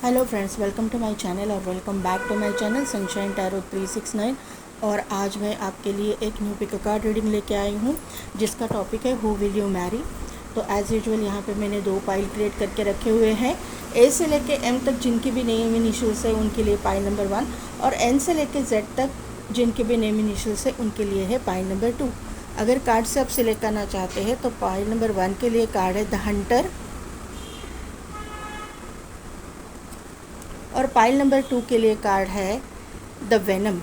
Hello friends, welcome to my channel और welcome back to my channel sunshine tarot 369। और आज मैं आपके लिए एक न्यू पिक कार्ड रीडिंग लेके आई हूँ जिसका टॉपिक है हु विल यू मैरी। तो एज़ यूजुअल यहाँ पे मैंने 2 पाइल क्रिएट करके रखे हुए हैं। ए से लेके एम तक जिनकी भी नेम इनिशियल्स है उनके लिए पाइल नंबर 1, और एन से लेके जेड तक जिनके भी नेम इनिशियल्स है उनके लिए है पाइल नंबर 2। अगर कार्ड से आप सिलेक्ट करना चाहते हैं तो पाइल नंबर 1 के लिए कार्ड है द हंटर, और पाइल नंबर 2 के लिए कार्ड है द वेनम।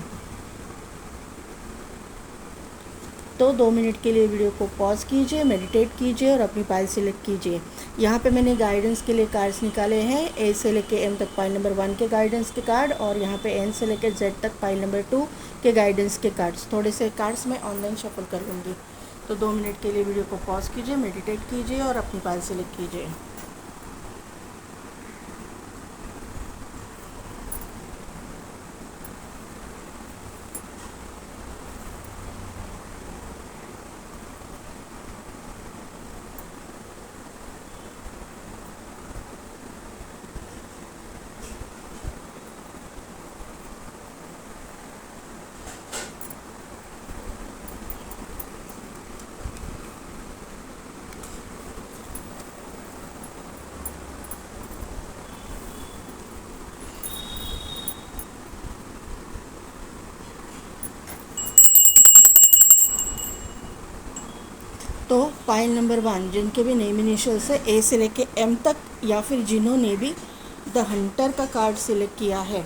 तो 2 मिनट के लिए वीडियो को पॉज कीजिए, मेडिटेट कीजिए और अपनी पाइल सिलेक्ट कीजिए। यहाँ पे मैंने गाइडेंस के लिए कार्ड्स निकाले हैं, ए से लेके एम तक पाइल नंबर 1 के गाइडेंस के कार्ड, और यहाँ पे एन से लेके जेड तक पाइल नंबर 2 के गाइडेंस के कार्ड्स। थोड़े से कार्ड्स मैं ऑनलाइन शफल कर लूँगी। तो 2 मिनट के लिए वीडियो को पॉज कीजिए, मेडिटेट कीजिए और अपनी पाइल सिलेक्ट कीजिए। तो पाइल नंबर 1 जिनके भी नेम इनिशियल्स है ए से लेके एम तक, या फिर जिन्होंने भी द हंटर का कार्ड सिलेक्ट किया है,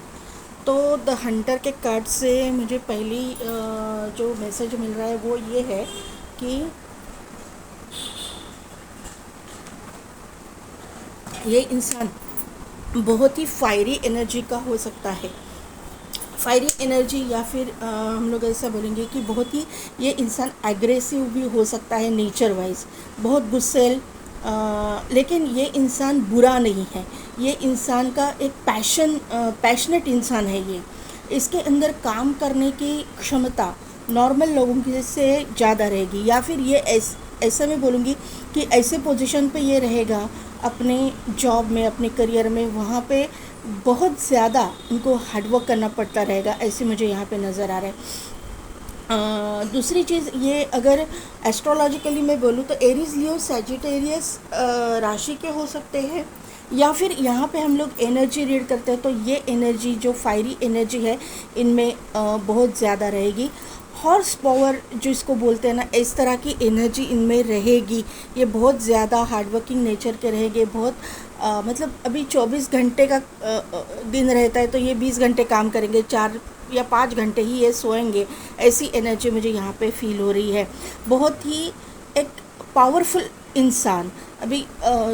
तो द हंटर के कार्ड से मुझे पहली जो मैसेज मिल रहा है वो ये है कि ये इंसान बहुत ही फायरी एनर्जी का हो सकता है। फायरी एनर्जी, या फिर हम लोग ऐसा बोलेंगे कि बहुत ही ये इंसान एग्रेसिव भी हो सकता है नेचर वाइज, बहुत गुस्सेल। लेकिन ये इंसान बुरा नहीं है, ये इंसान का एक पैशनेट इंसान है। ये इसके अंदर काम करने की क्षमता नॉर्मल लोगों की से ज़्यादा रहेगी, या फिर ये ऐसा मैं बोलूँगी कि ऐसे पोजीशन पे ये रहेगा अपने जॉब में, अपने करियर में, वहाँ पे बहुत ज़्यादा उनको हार्डवर्क करना पड़ता रहेगा, ऐसे मुझे यहाँ पे नज़र आ रहा है। दूसरी चीज़ ये, अगर एस्ट्रोलॉजिकली मैं बोलूँ तो एरीज, लियो, सैजिटेरियस राशि के हो सकते हैं, या फिर यहाँ पे हम लोग एनर्जी रीड करते हैं तो ये एनर्जी जो फायरी एनर्जी है इनमें बहुत ज़्यादा रहेगी। हॉर्स पावर जो इसको बोलते हैं ना, इस तरह की एनर्जी इनमें रहेगी। ये बहुत ज़्यादा हार्डवर्किंग नेचर के रहेंगे। बहुत मतलब अभी 24 घंटे का दिन रहता है तो ये 20 घंटे काम करेंगे, 4 या 5 घंटे ही ये सोएंगे। ऐसी एनर्जी मुझे यहाँ पे फील हो रही है। बहुत ही एक पावरफुल इंसान। अभी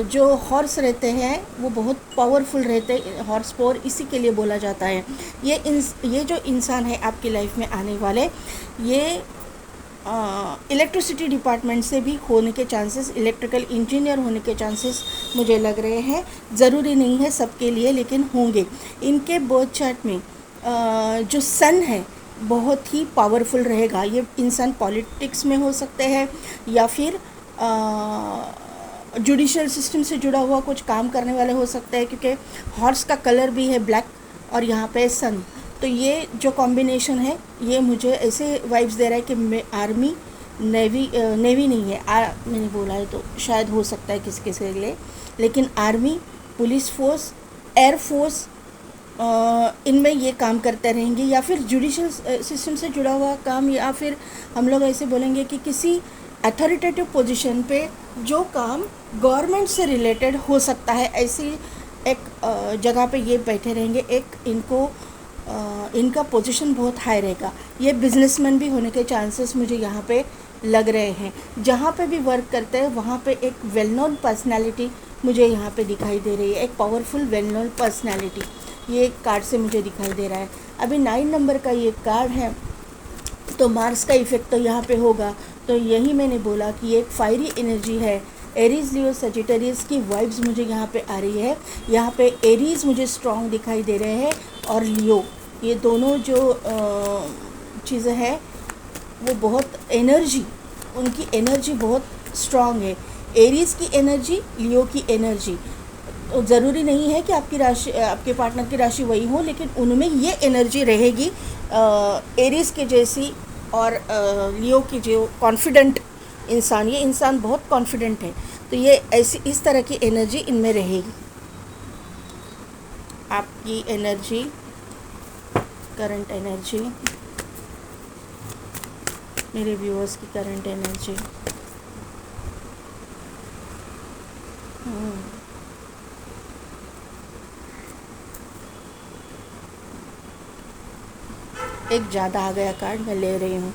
जो हॉर्स रहते हैं वो बहुत पावरफुल रहते हैं, हॉर्स पावर इसी के लिए बोला जाता है। ये जो इंसान है आपकी लाइफ में आने वाले, ये इलेक्ट्रिसिटी डिपार्टमेंट से भी होने के चांसेस, इलेक्ट्रिकल इंजीनियर होने के चांसेस मुझे लग रहे हैं। ज़रूरी नहीं है सबके लिए, लेकिन होंगे। इनके बर्थ चार्ट में जो सन है बहुत ही पावरफुल रहेगा। ये इंसान पॉलिटिक्स में हो सकते हैं, या फिर जुडिशल सिस्टम से जुड़ा हुआ कुछ काम करने वाले हो सकते हैं, क्योंकि हॉर्स का कलर भी है ब्लैक और यहाँ पे सन। तो ये जो कॉम्बिनेशन है ये मुझे ऐसे वाइब्स दे रहा है कि मैं आर्मी, नेवी नहीं है, मैंने बोला है तो शायद हो सकता है किसी किसी के लिए, लेकिन army, police force, air force, इनमें ये काम करते रहेंगे, या फिर जुडिशल सिस्टम से जुड़ा हुआ काम, या फिर हम लोग ऐसे बोलेंगे कि किसी अथॉरिटेटिव पोजीशन पे जो काम गवर्नमेंट से रिलेटेड हो सकता है, ऐसी एक जगह पे ये बैठे रहेंगे। इनका पोजीशन बहुत हाई रहेगा। ये बिजनेसमैन भी होने के चांसेस मुझे यहाँ पे लग रहे हैं। जहाँ पे भी वर्क करते हैं वहाँ पे एक वेल नोन पर्सनैलिटी मुझे यहाँ पे दिखाई दे रही है, एक पावरफुल वेल नोन पर्सनैलिटी ये कार्ड से मुझे दिखाई दे रहा है। अभी 9 नंबर का ये कार्ड है, तो मार्स का इफेक्ट तो यहाँ पे होगा। तो यही मैंने बोला कि एक फायरी एनर्जी है। एरीज, लियो, सजिटेरियस की वाइब्स मुझे यहाँ पे आ रही है। यहाँ पे एरीज मुझे स्ट्रॉन्ग दिखाई दे रहे हैं, और लियो, ये दोनों जो चीज़ें हैं वो बहुत एनर्जी, उनकी एनर्जी बहुत स्ट्रॉन्ग है। एरीज की एनर्जी, लियो की एनर्जी, तो ज़रूरी नहीं है कि आपकी राशि, आपके पार्टनर की राशि वही हो, लेकिन उनमें ये एनर्जी रहेगी एरीज के जैसी। और लियो की जो कॉन्फिडेंट इंसान, ये इंसान बहुत कॉन्फिडेंट है, तो ये ऐसी इस तरह की एनर्जी इनमें रहेगी। आपकी एनर्जी, करंट एनर्जी, मेरे व्यूअर्स की करंट एनर्जी। एक ज़्यादा आ गया कार्ड, मैं ले रही हूँ।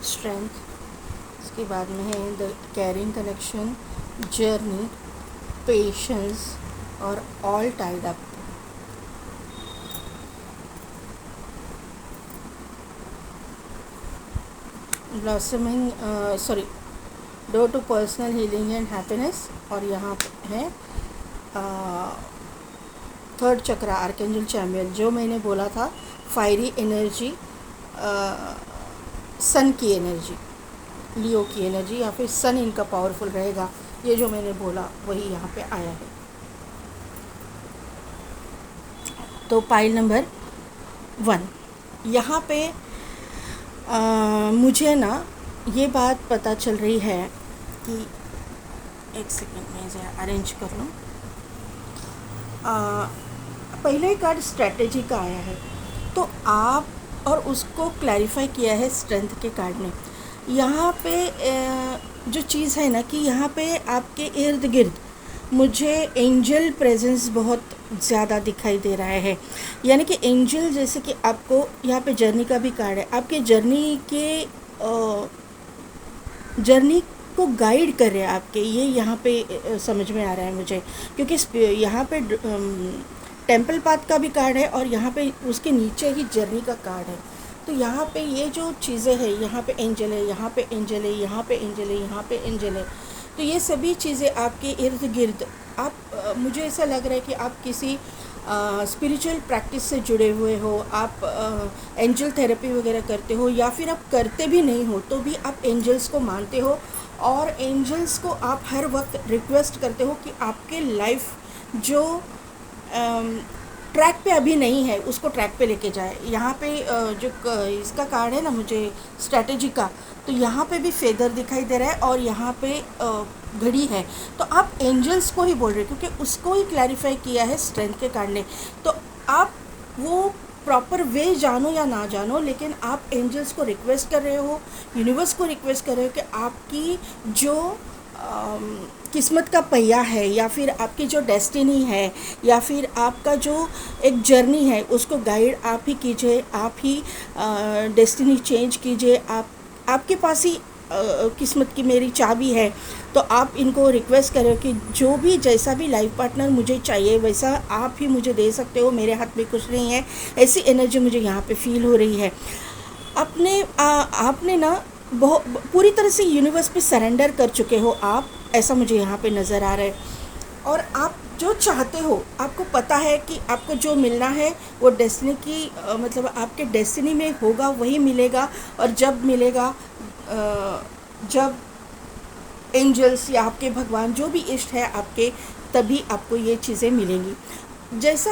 स्ट्रेंथ, इसके बाद में है the caring connection, journey, patience और all tied up. Blossoming, sorry, door to personal healing and happiness. और यहाँ पे है थर्ड चक्रा, आर्कएंजल चैमुएल, जो मैंने बोला था फायरी एनर्जी, सन की एनर्जी, लियो की एनर्जी, या फिर सन इनका पावरफुल रहेगा, ये जो मैंने बोला वही यहाँ पे आया है। तो पाइल नंबर 1, यहाँ पे मुझे ना ये बात पता चल रही है कि, एक सेकेंड में इसे अरेंज कर लूँ। पहले ही कार्ड स्ट्रेटेजी का आया है, तो आप और उसको क्लैरिफाई किया है स्ट्रेंथ के कार्ड ने। यहाँ पे जो चीज़ है ना कि यहाँ पे आपके इर्द गिर्द मुझे एंजल प्रेजेंस बहुत ज़्यादा दिखाई दे रहा है। यानी कि एंजल, जैसे कि आपको यहाँ पे जर्नी का भी कार्ड है, आपके जर्नी को गाइड कर रहे हैं आपके, ये यहाँ पे समझ में आ रहा है मुझे, क्योंकि यहाँ पे टेम्पल पाथ का भी कार्ड है और यहाँ पे उसके नीचे ही जर्नी का कार्ड है। तो यहाँ पे ये जो चीज़ें हैं, यहाँ पे एंजल है, यहाँ पे एंजल है, यहाँ पे एंजल है, यहाँ पे एंजल है, तो ये सभी चीज़ें आपके इर्द गिर्द, आप मुझे ऐसा लग रहा है कि आप किसी स्पिरिचुअल प्रैक्टिस से जुड़े हुए हो, आप एंजल थेरेपी वगैरह करते हो, या फिर आप करते भी नहीं हो तो भी आप एंजल्स को मानते हो, और एंजल्स को आप हर वक्त रिक्वेस्ट करते हो कि आपके लाइफ जो ट्रैक पे अभी नहीं है उसको ट्रैक पे लेके जाए। यहाँ पे जो इसका कार्ड है ना मुझे स्ट्रैटेजी का, तो यहाँ पे भी फेदर दिखाई दे रहा है और यहाँ पे घड़ी है। तो आप एंजल्स को ही बोल रहे हो, क्योंकि उसको ही क्लैरिफाई किया है स्ट्रेंथ के कार्ड ने। तो आप वो प्रॉपर वे जानो या ना जानो, लेकिन आप एंजल्स को रिक्वेस्ट कर रहे हो, यूनिवर्स को रिक्वेस्ट कर रहे हो कि आपकी जो किस्मत का पहिया है, या फिर आपकी जो डेस्टिनी है, या फिर आपका जो एक जर्नी है, उसको गाइड आप ही कीजिए, आप ही डेस्टिनी चेंज कीजिए। आपके पास ही किस्मत की मेरी चाबी है। तो आप इनको रिक्वेस्ट करें कि जो भी जैसा भी लाइफ पार्टनर मुझे चाहिए वैसा आप ही मुझे दे सकते हो, मेरे हाथ में कुछ नहीं है, ऐसी एनर्जी मुझे यहाँ पे फील हो रही है। आपने ना बहुत पूरी तरह से यूनिवर्स पे सरेंडर कर चुके हो आप, ऐसा मुझे यहाँ पे नज़र आ रहा है। और आप जो चाहते हो, आपको पता है कि आपको जो मिलना है वो डेस्टिनी की मतलब आपके डेस्टिनी में होगा, वही मिलेगा। और जब मिलेगा, जब एंजल्स या आपके भगवान जो भी इष्ट है आपके, तभी आपको ये चीज़ें मिलेंगी। जैसा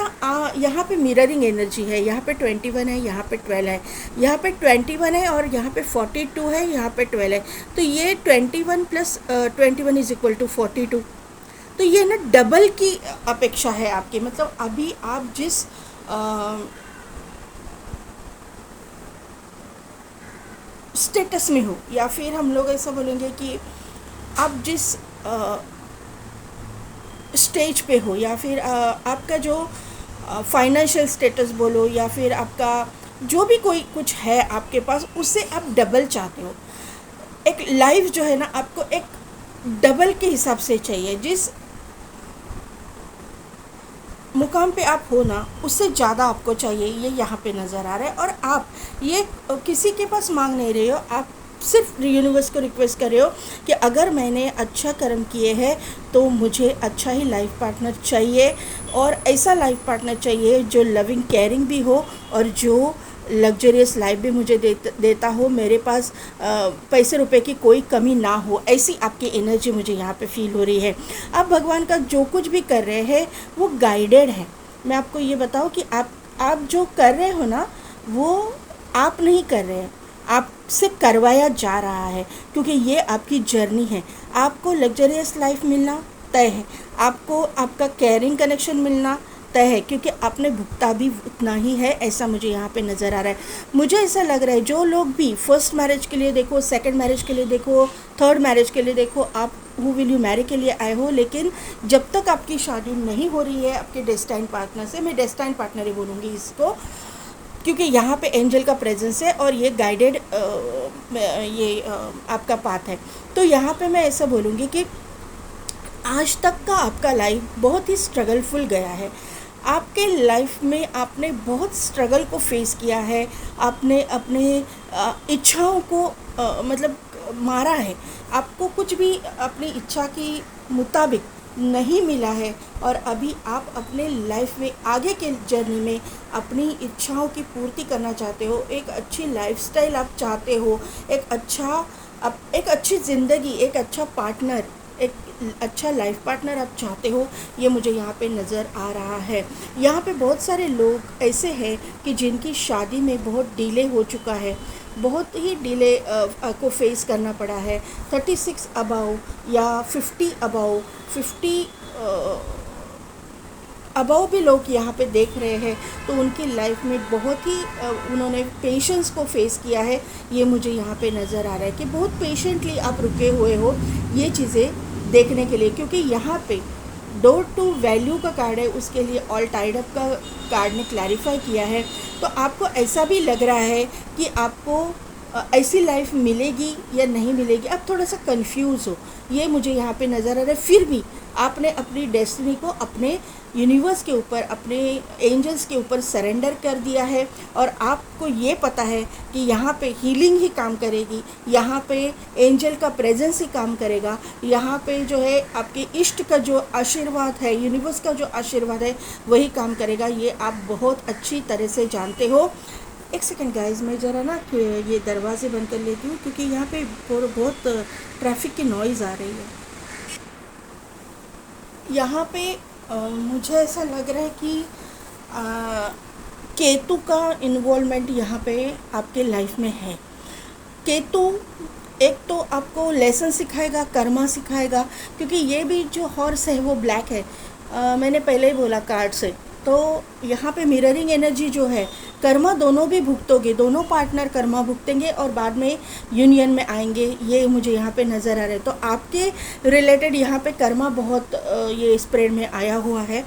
यहाँ पे मिररिंग एनर्जी है, यहाँ पे 21 है, यहाँ पे 12 है, यहाँ पे 21 है और यहाँ पे 42 है, यहाँ पे 12 है। तो ये 21 + 21 = 42। तो ये ना डबल की अपेक्षा है आपकी, मतलब अभी आप जिस स्टेटस में हो, या फिर हम लोग ऐसा बोलेंगे कि आप जिस स्टेज पे हो, या फिर आपका जो फाइनेंशियल स्टेटस बोलो, या फिर आपका जो भी कोई कुछ है आपके पास, उससे आप डबल चाहते हो। एक लाइफ जो है ना आपको एक डबल के हिसाब से चाहिए। जिस मुकाम पे आप हो ना, उससे ज़्यादा आपको चाहिए, ये यहाँ पे नज़र आ रहा है। और आप ये किसी के पास मांग नहीं रहे हो, आप सिर्फ यूनिवर्स को रिक्वेस्ट कर रहे हो कि अगर मैंने अच्छा कर्म किए हैं तो मुझे अच्छा ही लाइफ पार्टनर चाहिए, और ऐसा लाइफ पार्टनर चाहिए जो लविंग केयरिंग भी हो और जो लग्जरियस लाइफ भी मुझे देता हो, मेरे पास पैसे रुपए की कोई कमी ना हो। ऐसी आपकी एनर्जी मुझे यहाँ पे फील हो रही है। आप भगवान का जो कुछ भी कर रहे हैं वो गाइडेड है। मैं आपको ये बताऊँ कि आप जो कर रहे हो ना, वो आप नहीं कर रहे हैं, आपसे करवाया जा रहा है, क्योंकि ये आपकी जर्नी है। आपको लग्जरियस लाइफ मिलना तय है, आपको आपका केयरिंग कनेक्शन मिलना तय है, क्योंकि आपने भुगता भी उतना ही है, ऐसा मुझे यहाँ पे नज़र आ रहा है। मुझे ऐसा लग रहा है जो लोग भी फर्स्ट मैरिज के लिए देखो, सेकंड मैरिज के लिए देखो, थर्ड मैरिज के लिए देखो, आप हु विल यू मैरी के लिए आए हो, लेकिन जब तक आपकी शादी नहीं हो रही है आपके डेस्टाइन पार्टनर से, मैं डेस्टाइन पार्टनर ही बोलूँगी इसको, क्योंकि यहाँ पे एंजल का प्रेजेंस है और ये गाइडेड आपका पाथ है। तो यहाँ पे मैं ऐसा बोलूँगी कि आज तक का आपका लाइफ बहुत ही स्ट्रगलफुल गया है। आपके लाइफ में आपने बहुत स्ट्रगल को फेस किया है, आपने अपने इच्छाओं को मतलब मारा है, आपको कुछ भी अपनी इच्छा की मुताबिक नहीं मिला है, और अभी आप अपने लाइफ में आगे के जर्नी में अपनी इच्छाओं की पूर्ति करना चाहते हो, एक अच्छी लाइफस्टाइल आप चाहते हो, एक अच्छी ज़िंदगी, एक अच्छा पार्टनर, एक अच्छा लाइफ पार्टनर आप चाहते हो, ये मुझे यहाँ पे नज़र आ रहा है। यहाँ पे बहुत सारे लोग ऐसे हैं कि जिनकी शादी में बहुत डिले हो चुका है, बहुत ही डिले को फेस करना पड़ा है। 36 अबाव या 50 अबाव, 50 अबाव भी लोग यहाँ पे देख रहे हैं, तो उनकी लाइफ में बहुत ही उन्होंने पेशेंस को फेस किया है, ये मुझे यहाँ पे नज़र आ रहा है कि बहुत पेशेंटली आप रुके हुए हो ये चीज़ें देखने के लिए, क्योंकि यहाँ पे डोर टू वैल्यू का कार्ड है, उसके लिए ऑल टाइड अप का कार्ड ने क्लैरिफाई किया है। तो आपको ऐसा भी लग रहा है कि आपको ऐसी लाइफ मिलेगी या नहीं मिलेगी, आप थोड़ा सा कंफ्यूज हो, ये मुझे यहाँ पे नज़र आ रहा है। फिर भी आपने अपनी डेस्टिनी को अपने यूनिवर्स के ऊपर, अपने एंजल्स के ऊपर सरेंडर कर दिया है, और आपको ये पता है कि यहाँ पे हीलिंग ही काम करेगी, यहाँ पे एंजल का प्रेजेंस ही काम करेगा, यहाँ पे जो है आपके इष्ट का जो आशीर्वाद है, यूनिवर्स का जो आशीर्वाद है वही काम करेगा, ये आप बहुत अच्छी तरह से जानते हो। एक सेकंड गाइस, मैं ज़रा ना कि ये दरवाजे बंद कर लेती हूँ, क्योंकि यहाँ पे बहुत ट्रैफिक की नॉइज़ आ रही है। यहाँ पे मुझे ऐसा लग रहा है कि केतु का इन्वॉल्वमेंट यहाँ पे आपके लाइफ में है। केतु एक तो आपको लेसन सिखाएगा, कर्मा सिखाएगा, क्योंकि ये भी जो हॉर्स है वो ब्लैक है, मैंने पहले ही बोला कार्ड से। तो यहाँ पे मिररिंग एनर्जी जो है, कर्मा दोनों भी भुगतोगे, दोनों पार्टनर कर्मा भुगतेंगे और बाद में यूनियन में आएंगे, ये मुझे यहाँ पे नज़र आ रहा है। तो आपके रिलेटेड यहाँ पे कर्मा बहुत ये स्प्रेड में आया हुआ है,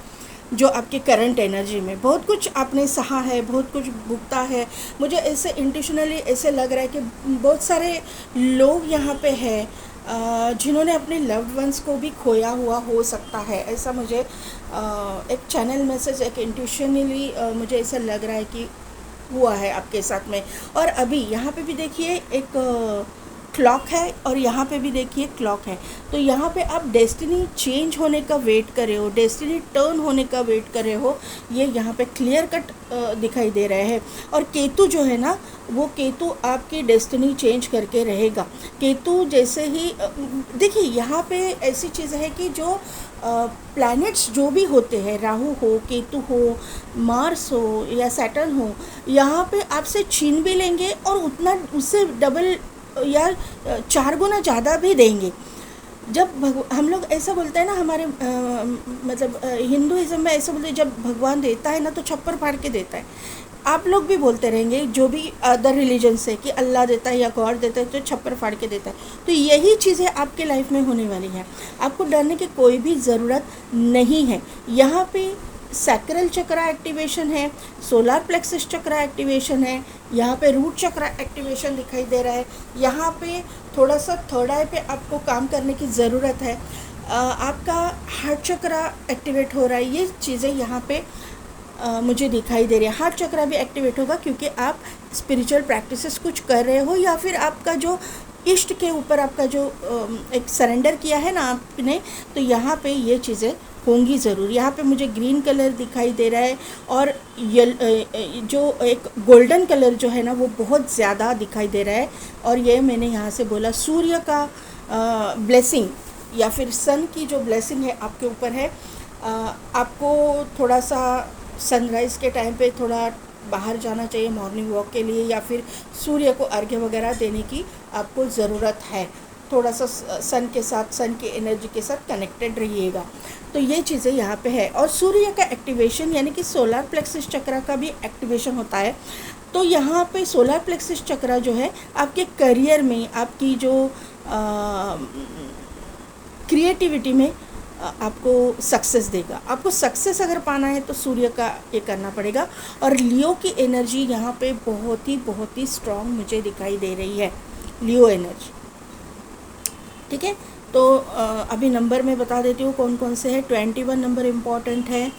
जो आपके करंट एनर्जी में बहुत कुछ आपने सहा है, बहुत कुछ भुगता है। मुझे ऐसे इंट्यूशनली ऐसे लग रहा है कि बहुत सारे लोग यहाँ पे हैं जिन्होंने अपने लव्ड वंस को भी खोया हुआ हो सकता है, ऐसा मुझे एक चैनल मैसेज, एक इंट्यूशनली मुझे ऐसा लग रहा है कि हुआ है आपके साथ में। और अभी यहाँ पे भी देखिए एक क्लॉक है और यहाँ पे भी देखिए क्लॉक है, तो यहाँ पे आप डेस्टिनी चेंज होने का वेट कर रहे हो, डेस्टिनी टर्न होने का वेट कर रहे हो, ये यहाँ पे क्लियर कट दिखाई दे रहे हैं। और केतु जो है ना, वो केतु आपकी डेस्टिनी चेंज करके रहेगा। केतु जैसे ही देखिए यहाँ पे ऐसी चीज़ है कि जो प्लैनेट्स जो भी होते हैं, राहु हो, केतु हो, मार्स हो या सैटर्न हो, यहाँ पे आपसे छीन भी लेंगे और उतना उससे डबल या 4 गुना ज़्यादा भी देंगे। जब हम लोग ऐसा बोलते हैं ना, हमारे मतलब हिंदुइज़्म में ऐसा बोलते हैं, जब भगवान देता है ना तो छप्पर फाड़ के देता है। आप लोग भी बोलते रहेंगे, जो भी अदर रिलीजन से, कि अल्लाह देता है या गॉड देता है तो छप्पर फाड़ के देता है। तो यही चीज़ें आपके लाइफ में होने वाली हैं, आपको डरने की कोई भी ज़रूरत नहीं है। यहाँ पे सैक्रल चक्रा एक्टिवेशन है, सोलार प्लेक्सस चक्रा एक्टिवेशन है, यहाँ पे रूट चक्रा एक्टिवेशन दिखाई दे रहा है। यहाँ पे थोड़ा सा थर्ड आई पे आपको काम करने की ज़रूरत है। आपका हार्ट चक्रा एक्टिवेट हो रहा है, ये चीज़ें यहाँ पे मुझे दिखाई दे रही है। हार्ट चक्रा भी एक्टिवेट होगा क्योंकि आप स्पिरिचुअल प्रैक्टिसेस कुछ कर रहे हो, या फिर आपका जो इष्ट के ऊपर आपका जो एक सरेंडर किया है ना आपने, तो यहाँ पे ये चीज़ें होंगी ज़रूर। यहाँ पे मुझे ग्रीन कलर दिखाई दे रहा है, और जो एक गोल्डन कलर जो है ना वो बहुत ज़्यादा दिखाई दे रहा है। और ये मैंने यहाँ से बोला सूर्य का ब्लेसिंग या फिर सन की जो ब्लेसिंग है आपके ऊपर है। आपको थोड़ा सा सनराइज़ के टाइम पे थोड़ा बाहर जाना चाहिए मॉर्निंग वॉक के लिए, या फिर सूर्य को अर्घ्य वगैरह देने की आपको ज़रूरत है। थोड़ा सा सन के साथ, सन की एनर्जी के साथ कनेक्टेड रहिएगा। तो ये चीज़ें यहाँ पे है। और सूर्य का एक्टिवेशन यानी कि सोलर प्लेक्सस चक्र का भी एक्टिवेशन होता है। तो यहाँ पे सोलर प्लेक्सस चक्र जो है आपके करियर में, आपकी जो क्रिएटिविटी में आपको सक्सेस देगा। आपको सक्सेस अगर पाना है तो सूर्य का ये करना पड़ेगा। और लियो की एनर्जी यहाँ पे बहुत ही स्ट्रॉन्ग मुझे दिखाई दे रही है, लियो एनर्जी। ठीक है, तो अभी नंबर मैं बता देती हूँ कौन कौन से हैं। 21 नंबर इम्पॉर्टेंट है,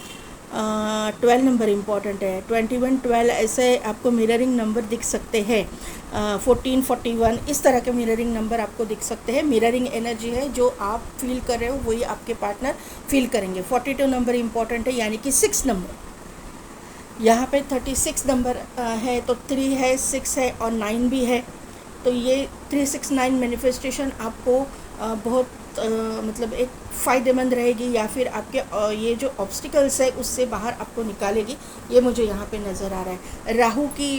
12 नंबर इम्पॉर्टेंट है। 21, 12 ऐसे आपको मिररिंग नंबर दिख सकते हैं। 14, 41 इस तरह के मिररिंग नंबर आपको दिख सकते हैं। मिररिंग एनर्जी है, जो आप फील कर रहे हो वही आपके पार्टनर फील करेंगे। 42 नंबर इम्पॉर्टेंट है, यानी कि 6 नंबर। यहाँ पे 36 नंबर है, तो 3 है, 6 है और 9 भी है। तो ये 369 मैनिफेस्टेशन आपको बहुत मतलब एक फ़ायदेमंद रहेगी, या फिर आपके ये जो ऑब्स्टिकल्स है उससे बाहर आपको निकालेगी। ये मुझे यहाँ पे नज़र आ रहा है। राहु की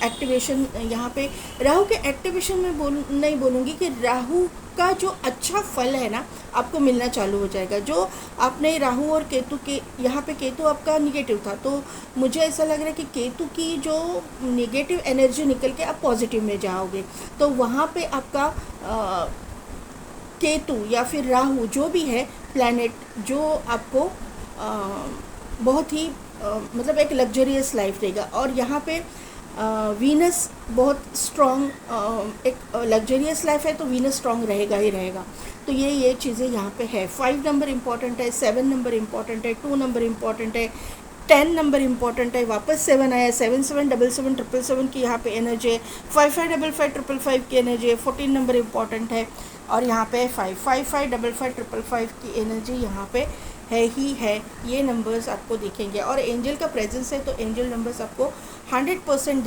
एक्टिवेशन, यहाँ पे राहु के एक्टिवेशन में नहीं बोलूँगी कि राहु का जो अच्छा फल है ना आपको मिलना चालू हो जाएगा। जो आपने राहु और केतु के, यहाँ पे केतु आपका निगेटिव था, तो मुझे ऐसा लग रहा है कि केतु की जो निगेटिव एनर्जी निकल के आप पॉजिटिव में जाओगे। तो वहाँ पे आपका केतु या फिर राहु जो भी है प्लैनेट, जो आपको बहुत ही मतलब एक लग्जरियस लाइफ देगा। और यहाँ पे वीनस बहुत स्ट्रॉन्ग, एक लग्जरियस लाइफ है तो वीनस स्ट्रॉन्ग रहेगा ही रहेगा। तो ये चीज़ें यहाँ पे है। 5 नंबर इम्पॉर्टेंट है, 7 नंबर इम्पॉर्टेंट है, 2 नंबर इम्पॉर्टेंट है, 10 नंबर इम्पॉर्टेंट है, वापस 7 आया, 7 7 7 7 7 7 की यहाँ पे एनर्जी है, 5 5 5 5 5 5 की एनर्जी है, 14 नंबर इम्पॉर्टेंट है। और यहाँ पे 5 5 5 5 5 5 5 की एनर्जी यहाँ पे है ही है। ये नंबर्स आपको दिखेंगे, और एंजल का प्रेजेंस है तो एंजल नंबर्स आपको 100%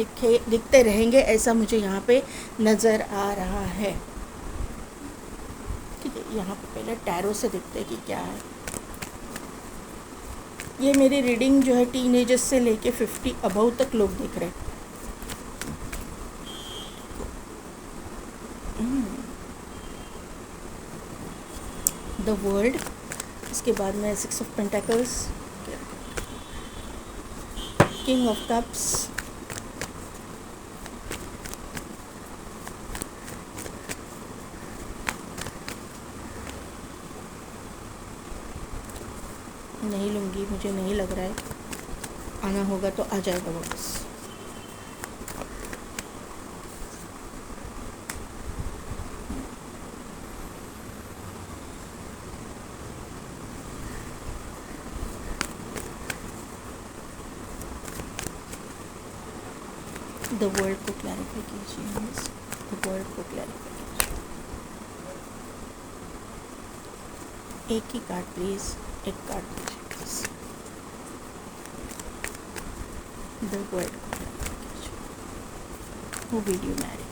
दिखते रहेंगे, ऐसा मुझे यहाँ पे नज़र आ रहा है। ठीक है, यहाँ पे पहले टैरो से देखते हैं कि क्या है। ये मेरी रीडिंग जो है टीनेजर्स से लेके 50 अबव तक लोग देख रहे हैं। द वर्ल्ड, इसके बाद में 6 of pentacles, king of cups, नहीं लूँगी, मुझे नहीं लग रहा है। आना होगा तो आ जाएगा वापस। द वर्ल्ड को क्लैरिफाई कीजिए, द वर्ल्ड को क्लैरिफाई कीजिए। एक ही कार्ड प्लीज़, एक कार्ड दीजिए प्लीज़। द वर्ल्ड को क्लैरिफाई कीजिए। Who will you Mary?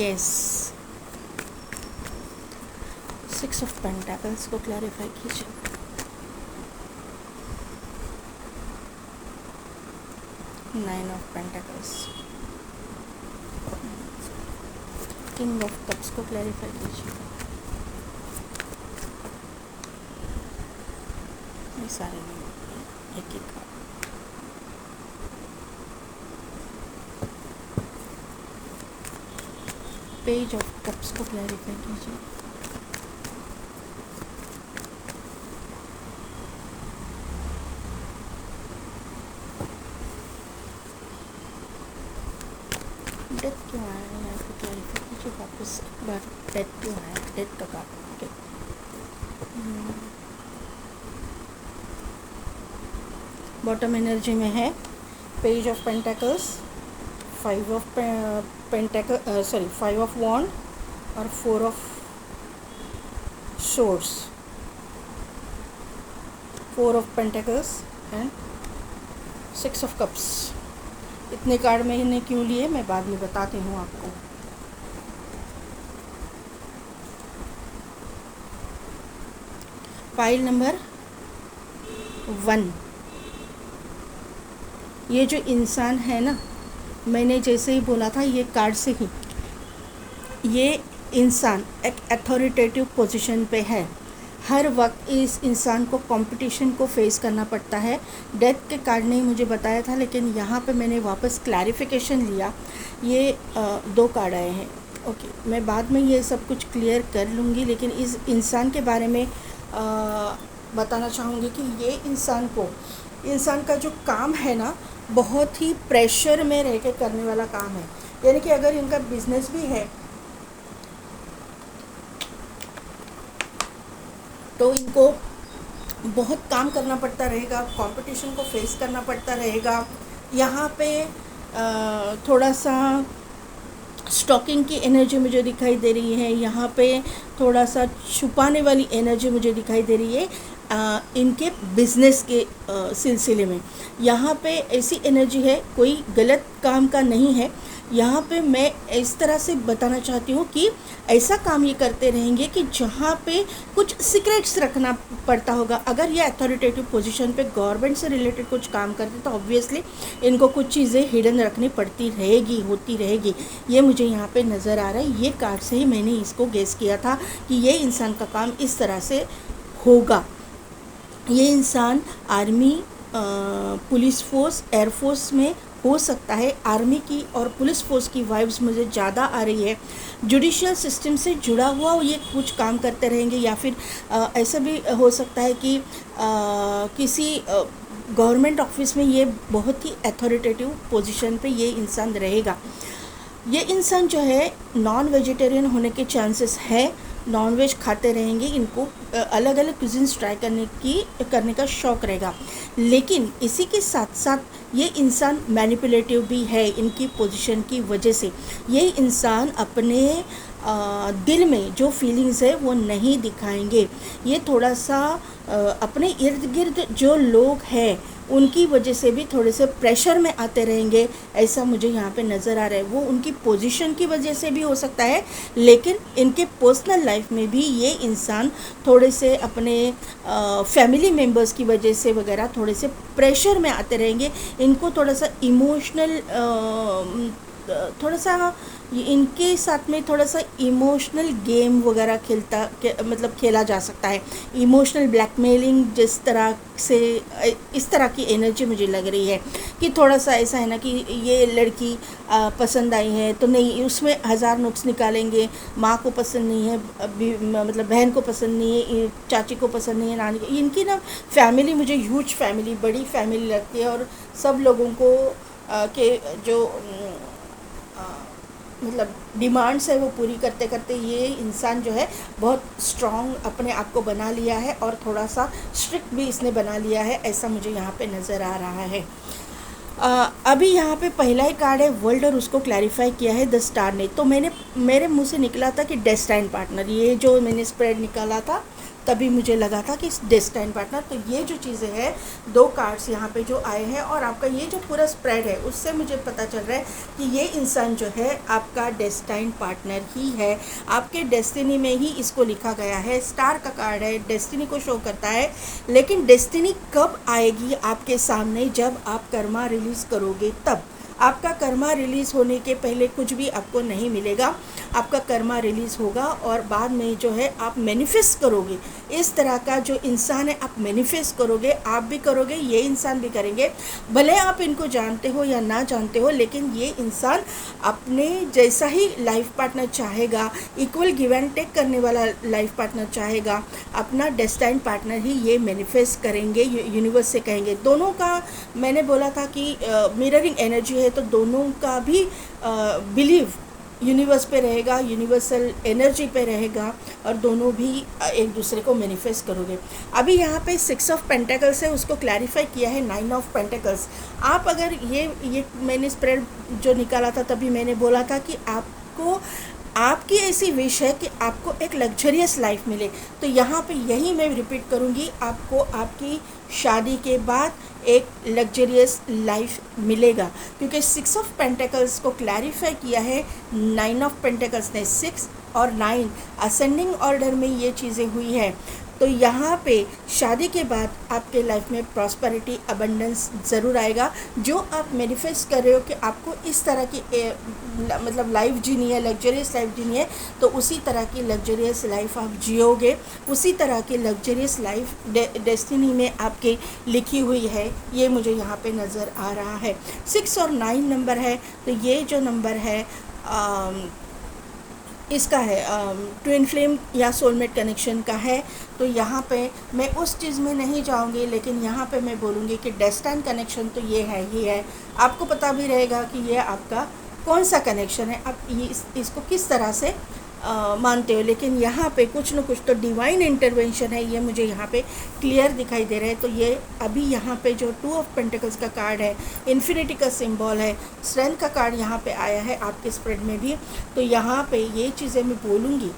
Yes, 6 of pentacles को क्लैरिफाई कीजिए। Nine of pentacles, king of cups को क्लैरिफाई कीजिए। ये सारे नहीं, एक एक पेज ऑफ कप्स को क्लैरिफाई कीजिए। डेथ क्यों आया है यहाँ पे? क्लैरिफाई कीजिए वापस एक बार, डेथ क्यों आया? डेथ का कार्ड। बॉटम एनर्जी में है पेज ऑफ पेंटेकल्स, 5 ऑफ वॉन्ड और 4 of swords, 4 of pentacles and 6 of cups. इतने कार्ड मैंने क्यों लिए मैं बाद में बताती हूँ आपको। पाइल नंबर 1, ये जो इंसान है ना, मैंने जैसे ही बोला था ये कार्ड से ही, ये इंसान एक अथॉरिटेटिव पोजीशन पे है। हर वक्त इस इंसान को कंपटीशन को फेस करना पड़ता है। डेथ के कार्ड ने ही मुझे बताया था, लेकिन यहाँ पे मैंने वापस क्लैरिफिकेशन लिया। ये 2 कार्ड आए हैं। ओके, मैं बाद में ये सब कुछ क्लियर कर लूँगी, लेकिन इस इंसान के बारे में बताना चाहूँगी कि ये इंसान का जो काम है ना, बहुत ही प्रेशर में रह के करने वाला काम है। यानी कि अगर इनका बिजनेस भी है तो इनको बहुत काम करना पड़ता रहेगा, कंपटीशन को फेस करना पड़ता रहेगा। यहाँ पे थोड़ा सा स्टॉकिंग की एनर्जी मुझे दिखाई दे रही है, यहाँ पे थोड़ा सा छुपाने वाली एनर्जी मुझे दिखाई दे रही है इनके बिजनेस के सिलसिले में। यहाँ पे ऐसी एनर्जी है, कोई गलत काम का नहीं है। यहाँ पे मैं इस तरह से बताना चाहती हूँ कि ऐसा काम ये करते रहेंगे कि जहाँ पे कुछ सीक्रेट्स रखना पड़ता होगा। अगर ये अथॉरिटेटिव पोजीशन पे गवर्नमेंट से रिलेटेड कुछ काम करते तो ऑब्वियसली इनको कुछ चीज़ें हिडन रखनी पड़ती रहेगी, होती रहेगी। ये मुझे यहाँ पे नज़र आ रहा है। ये कार्ड से ही मैंने इसको गेस किया था कि ये इंसान का काम इस तरह से होगा। ये इंसान आर्मी, पुलिस फोर्स, एयरफोर्स में हो सकता है। आर्मी की और पुलिस फोर्स की वाइब्स मुझे ज़्यादा आ रही है। जुडिशियल सिस्टम से जुड़ा हुआ ये कुछ काम करते रहेंगे, या फिर ऐसा भी हो सकता है कि किसी गवर्नमेंट ऑफिस में ये बहुत ही अथॉरिटेटिव पोजीशन पे ये इंसान रहेगा। ये इंसान जो है नॉन वेजिटेरियन होने के चांसेस है, नॉन वेज खाते रहेंगे। इनको अलग अलग क्यूजिन्स ट्राई करने का शौक़ रहेगा। लेकिन इसी के साथ साथ ये इंसान मैनिपुलेटिव भी है इनकी पोजीशन की वजह से। ये इंसान अपने दिल में जो फीलिंग्स है वो नहीं दिखाएंगे। ये थोड़ा सा अपने इर्द गिर्द जो लोग हैं उनकी वजह से भी थोड़े से प्रेशर में आते रहेंगे, ऐसा मुझे यहाँ पे नज़र आ रहा है। वो उनकी पोजीशन की वजह से भी हो सकता है, लेकिन इनके पर्सनल लाइफ में भी ये इंसान थोड़े से अपने फैमिली मेम्बर्स की वजह से वगैरह थोड़े से प्रेशर में आते रहेंगे। इनको थोड़ा सा इमोशनल इनके साथ में थोड़ा सा इमोशनल गेम वगैरह खेला जा सकता है। इमोशनल ब्लैकमेलिंग जिस तरह से, इस तरह की एनर्जी मुझे लग रही है कि थोड़ा सा ऐसा है ना कि ये लड़की पसंद आई है तो नहीं, उसमें 1000 नुक्स निकालेंगे। माँ को पसंद नहीं है, मतलब बहन को पसंद नहीं है, चाची को पसंद नहीं है, नानी को। इनकी ना फैमिली मुझे ह्यूज फैमिली, बड़ी फैमिली लगती है, और सब लोगों को के जो मतलब डिमांड्स है वो पूरी करते करते ये इंसान जो है बहुत स्ट्रॉन्ग अपने आप को बना लिया है, और थोड़ा सा स्ट्रिक्ट भी इसने बना लिया है, ऐसा मुझे यहाँ पे नज़र आ रहा है। अभी यहाँ पे पहला ही कार्ड है वर्ल्ड, और उसको क्लैरिफाई किया है द स्टार ने। तो मेरे मुंह से निकला था कि डेस्टाइन पार्टनर, ये जो मैंने स्प्रेड निकाला था तभी मुझे लगा था कि डेस्टाइन पार्टनर। तो ये जो चीज़ें हैं, 2 कार्ड्स यहाँ पे जो आए हैं और आपका ये जो पूरा स्प्रेड है, उससे मुझे पता चल रहा है कि ये इंसान जो है आपका डेस्टाइन पार्टनर ही है। आपके डेस्टिनी में ही इसको लिखा गया है। स्टार का कार्ड है, डेस्टिनी को शो करता है, लेकिन डेस्टिनी कब आएगी आपके सामने? जब आप कर्मा रिलीज़ करोगे तब। आपका कर्मा रिलीज़ होने के पहले कुछ भी आपको नहीं मिलेगा। आपका कर्मा रिलीज़ होगा और बाद में जो है आप मैनिफेस्ट करोगे। इस तरह का जो इंसान है आप मैनिफेस्ट करोगे, आप भी करोगे, ये इंसान भी करेंगे। भले आप इनको जानते हो या ना जानते हो, लेकिन ये इंसान अपने जैसा ही लाइफ पार्टनर चाहेगा, इक्वल गिव एंड टेक करने वाला लाइफ पार्टनर चाहेगा। अपना डेस्टाइन पार्टनर ही ये मैनिफेस्ट करेंगे, यूनिवर्स से कहेंगे। दोनों का मैंने बोला था कि मिररिंग एनर्जी है, तो दोनों का भी बिलीव यूनिवर्स पे रहेगा, यूनिवर्सल एनर्जी पे रहेगा, और दोनों भी एक दूसरे को मैनिफेस्ट करोगे। अभी यहाँ पे 6 ऑफ पेंटेकल्स है, उसको क्लैरिफाई किया है 9 ऑफ पेंटेकल्स। आप अगर ये मैंने स्प्रेड जो निकाला था तभी मैंने बोला था कि आपको, आपकी ऐसी विश है कि आपको एक लग्जरियस लाइफ मिले, तो यहाँ पे यही मैं रिपीट करूँगी, आपको आपकी शादी के बाद एक लग्जरियस लाइफ मिलेगा, क्योंकि 6 ऑफ पेंटेकल्स को क्लैरिफाई किया है 9 ऑफ पेंटेकल्स ने। 6 और 9 असेंडिंग ऑर्डर में ये चीज़ें हुई है, तो यहाँ पे शादी के बाद आपके लाइफ में प्रॉस्पेरिटी, अबंडेंस ज़रूर आएगा। जो आप मैनिफेस्ट कर रहे हो कि आपको इस तरह की मतलब लाइफ जीनी है, लग्जरियस लाइफ जीनी है, तो उसी तरह की लग्जरियस लाइफ आप जियोगे, उसी तरह की लग्जरियस लाइफ डेस्टिनी में आपके लिखी हुई है, ये मुझे यहाँ पे नज़र आ रहा है। 6 और 9 नंबर है, तो ये जो नंबर है इसका है ट्विन फ्लेम या सोलमेट कनेक्शन का है। तो यहाँ पे मैं उस चीज़ में नहीं जाऊँगी, लेकिन यहाँ पे मैं बोलूँगी कि डेस्टाइन कनेक्शन तो ये है ही है। आपको पता भी रहेगा कि ये आपका कौन सा कनेक्शन है, आप ये इसको किस तरह से मानते हो, लेकिन यहाँ पे कुछ न कुछ तो डिवाइन इंटरवेंशन है, ये मुझे यहाँ पे क्लियर दिखाई दे रहा है। तो ये अभी यहाँ पे जो 2 ऑफ पेंटिकल्स का कार्ड है, इन्फिनिटी का सिंबल है, स्ट्रेंथ का कार्ड यहाँ पे आया है आपके स्प्रेड में भी। तो यहाँ पे ये चीज़ें मैं बोलूँगी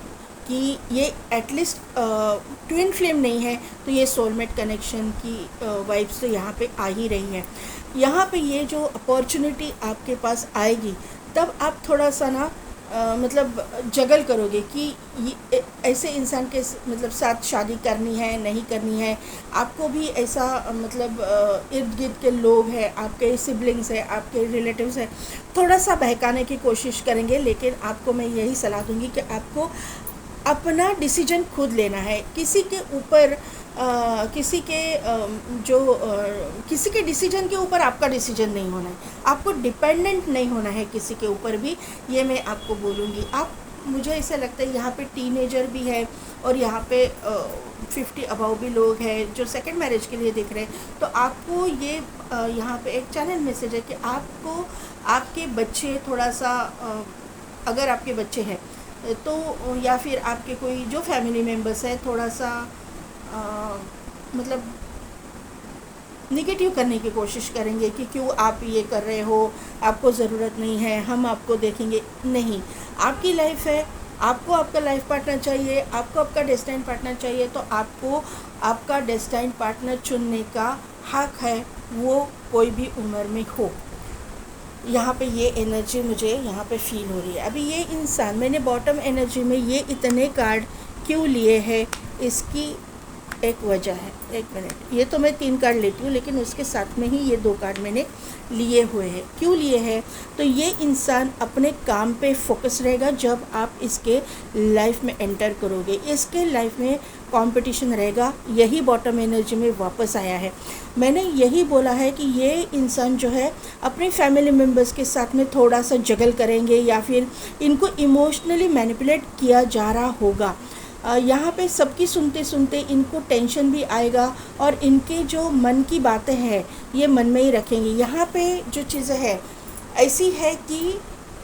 कि ये एटलीस्ट ट्विन फ्लेम नहीं है, तो ये सोलमेट कनेक्शन की वाइब्स तो यहाँ पे आ ही रही है। यहाँ पे ये जो अपॉर्चुनिटी आपके पास आएगी, तब आप थोड़ा सा ना मतलब जगल करोगे कि ऐसे इंसान के मतलब साथ शादी करनी है नहीं करनी है। आपको भी ऐसा मतलब इर्द गिर्द के लोग हैं, आपके सिबलिंग्स हैं, आपके रिलेटिव्स हैं, थोड़ा सा बहकाने की कोशिश करेंगे, लेकिन आपको मैं यही सलाह दूंगी कि आपको अपना डिसीजन खुद लेना है। किसी के ऊपर किसी के डिसीजन के ऊपर आपका डिसीजन नहीं होना है, आपको डिपेंडेंट नहीं होना है किसी के ऊपर भी, ये मैं आपको बोलूँगी। आप, मुझे ऐसा लगता है यहाँ पे टीनेजर भी है और यहाँ पे 50 अबव भी लोग हैं जो सेकंड मैरिज के लिए देख रहे हैं। तो आपको ये यहाँ पे एक चैनल मैसेज है कि आपको आपके बच्चे थोड़ा सा अगर आपके बच्चे हैं तो, या फिर आपके कोई जो फैमिली मेम्बर्स हैं, थोड़ा सा मतलब निगेटिव करने की कोशिश करेंगे कि क्यों आप ये कर रहे हो, आपको ज़रूरत नहीं है, हम आपको देखेंगे। नहीं, आपकी लाइफ है, आपको आपका लाइफ पार्टनर चाहिए, आपको आपका डेस्टाइन पार्टनर चाहिए, तो आपको आपका डेस्टाइन पार्टनर चुनने का हक है, वो कोई भी उम्र में हो। यहाँ पे ये एनर्जी मुझे यहाँ पे फील हो रही है। अभी ये इंसान, मैंने बॉटम एनर्जी में ये इतने कार्ड क्यों लिए हैं, इसकी एक वजह है। एक मिनट, ये तो मैं 3 कार्ड लेती हूँ, लेकिन उसके साथ में ही ये 2 कार्ड मैंने लिए हुए हैं। क्यों लिए हैं? तो ये इंसान अपने काम पे फोकस रहेगा जब आप इसके लाइफ में एंटर करोगे। इसके लाइफ में कंपटीशन रहेगा, यही बॉटम एनर्जी में वापस आया है। मैंने यही बोला है कि ये इंसान जो है अपने फैमिली मेम्बर्स के साथ में थोड़ा सा जगल करेंगे, या फिर इनको इमोशनली मैनिपुलेट किया जा रहा होगा। यहाँ पे सबकी सुनते सुनते इनको टेंशन भी आएगा, और इनके जो मन की बातें हैं ये मन में ही रखेंगे। यहाँ पे जो चीज़ें हैं ऐसी है कि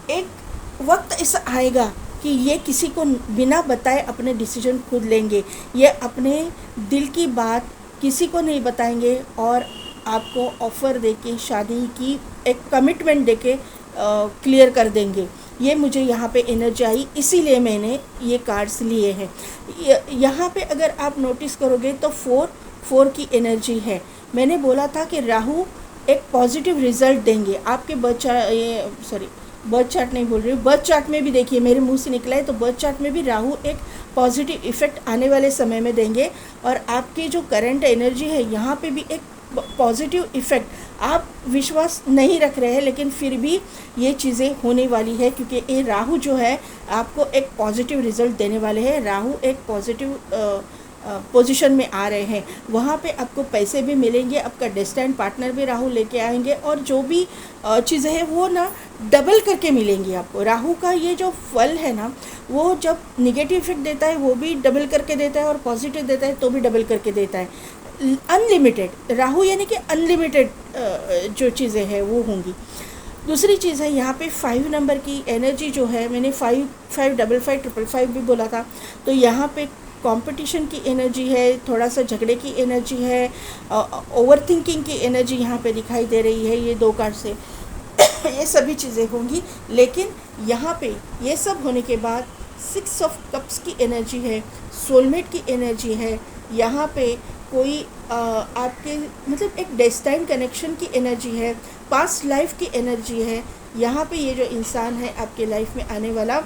एक वक्त ऐसा आएगा कि ये किसी को बिना बताए अपने डिसीजन खुद लेंगे, ये अपने दिल की बात किसी को नहीं बताएंगे, और आपको ऑफ़र देके शादी की एक कमिटमेंट देके क्लियर कर देंगे। ये मुझे यहाँ पे एनर्जी आई, इसीलिए मैंने ये कार्ड्स लिए हैं। यहाँ पे अगर आप नोटिस करोगे तो 4 की एनर्जी है। मैंने बोला था कि राहु एक पॉजिटिव रिजल्ट देंगे आपके बर्थ चार्ट नहीं बोल रही हूँ, बर्थ चार्ट में भी देखिए, मेरे मुंह से निकला है, तो बर्थ चार्ट में भी राहु एक पॉजिटिव इफ़ेक्ट आने वाले समय में देंगे, और आपकी जो करंट एनर्जी है यहाँ पे भी एक पॉजिटिव इफ़ेक्ट, आप विश्वास नहीं रख रहे हैं लेकिन फिर भी ये चीज़ें होने वाली है, क्योंकि ये राहु जो है आपको एक पॉजिटिव रिजल्ट देने वाले हैं। राहु एक पॉजिटिव पोजीशन में आ रहे हैं, वहाँ पे आपको पैसे भी मिलेंगे, आपका डेस्टाइन पार्टनर भी राहु लेके आएंगे, और जो भी चीज़ें हैं वो ना डबल करके मिलेंगी आपको। राहु का ये जो फल है ना, वो जब निगेटिव इफेक्ट देता है वो भी डबल करके देता है, और पॉजिटिव देता है तो भी डबल करके देता है। अनलिमिटेड राहु यानी कि अनलिमिटेड जो चीज़ें हैं वो होंगी। दूसरी चीज़ है यहाँ पे 5 नंबर की एनर्जी जो है, मैंने 5 5 5 5 भी बोला था, तो यहाँ पे कंपटीशन की एनर्जी है, थोड़ा सा झगड़े की एनर्जी है, ओवर थिंकिंग की एनर्जी यहाँ पे दिखाई दे रही है ये 2 कार्ड से। ये सभी चीज़ें होंगी, लेकिन यहाँ पे ये सब होने के बाद 6 ऑफ कप्स की एनर्जी है, सोलमेट की एनर्जी है, यहाँ पे कोई आपके मतलब एक डेस्टाइन कनेक्शन की एनर्जी है, पास्ट लाइफ की एनर्जी है। यहाँ पे ये जो इंसान है आपके लाइफ में आने वाला,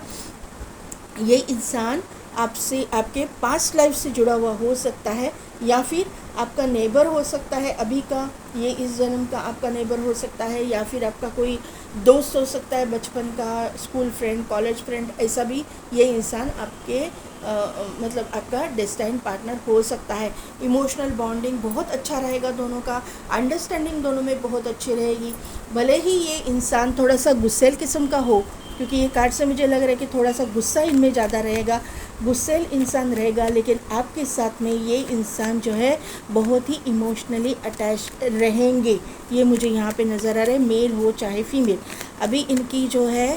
ये इंसान आपसे आपके पास्ट लाइफ से जुड़ा हुआ हो सकता है, या फिर आपका नेबर हो सकता है अभी का, ये इस जन्म का आपका नेबर हो सकता है, या फिर आपका कोई दोस्त हो सकता है बचपन का, स्कूल फ्रेंड, कॉलेज फ्रेंड, ऐसा भी ये इंसान आपके मतलब आपका डेस्टाइन पार्टनर हो सकता है। इमोशनल बॉन्डिंग बहुत अच्छा रहेगा दोनों का, अंडरस्टैंडिंग दोनों में बहुत अच्छी रहेगी। भले ही ये इंसान थोड़ा सा गुस्सेल किस्म का हो, क्योंकि ये कार्ड से मुझे लग रहा है कि थोड़ा सा गुस्सा इनमें ज़्यादा रहेगा, गुस्सेल इंसान रहेगा, लेकिन आपके साथ में ये इंसान जो है बहुत ही इमोशनली अटैच रहेंगे। ये मुझे यहाँ पे नज़र आ रहा है, मेल हो चाहे फीमेल। अभी इनकी जो है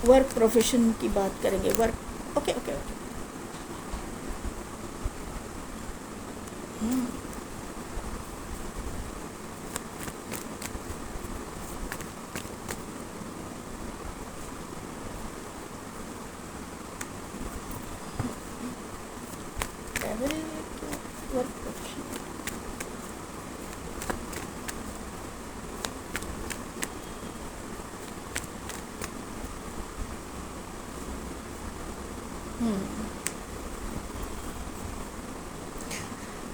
वर्क प्रोफेशन की बात करेंगे। Work okay okay okay. Travel, work profession.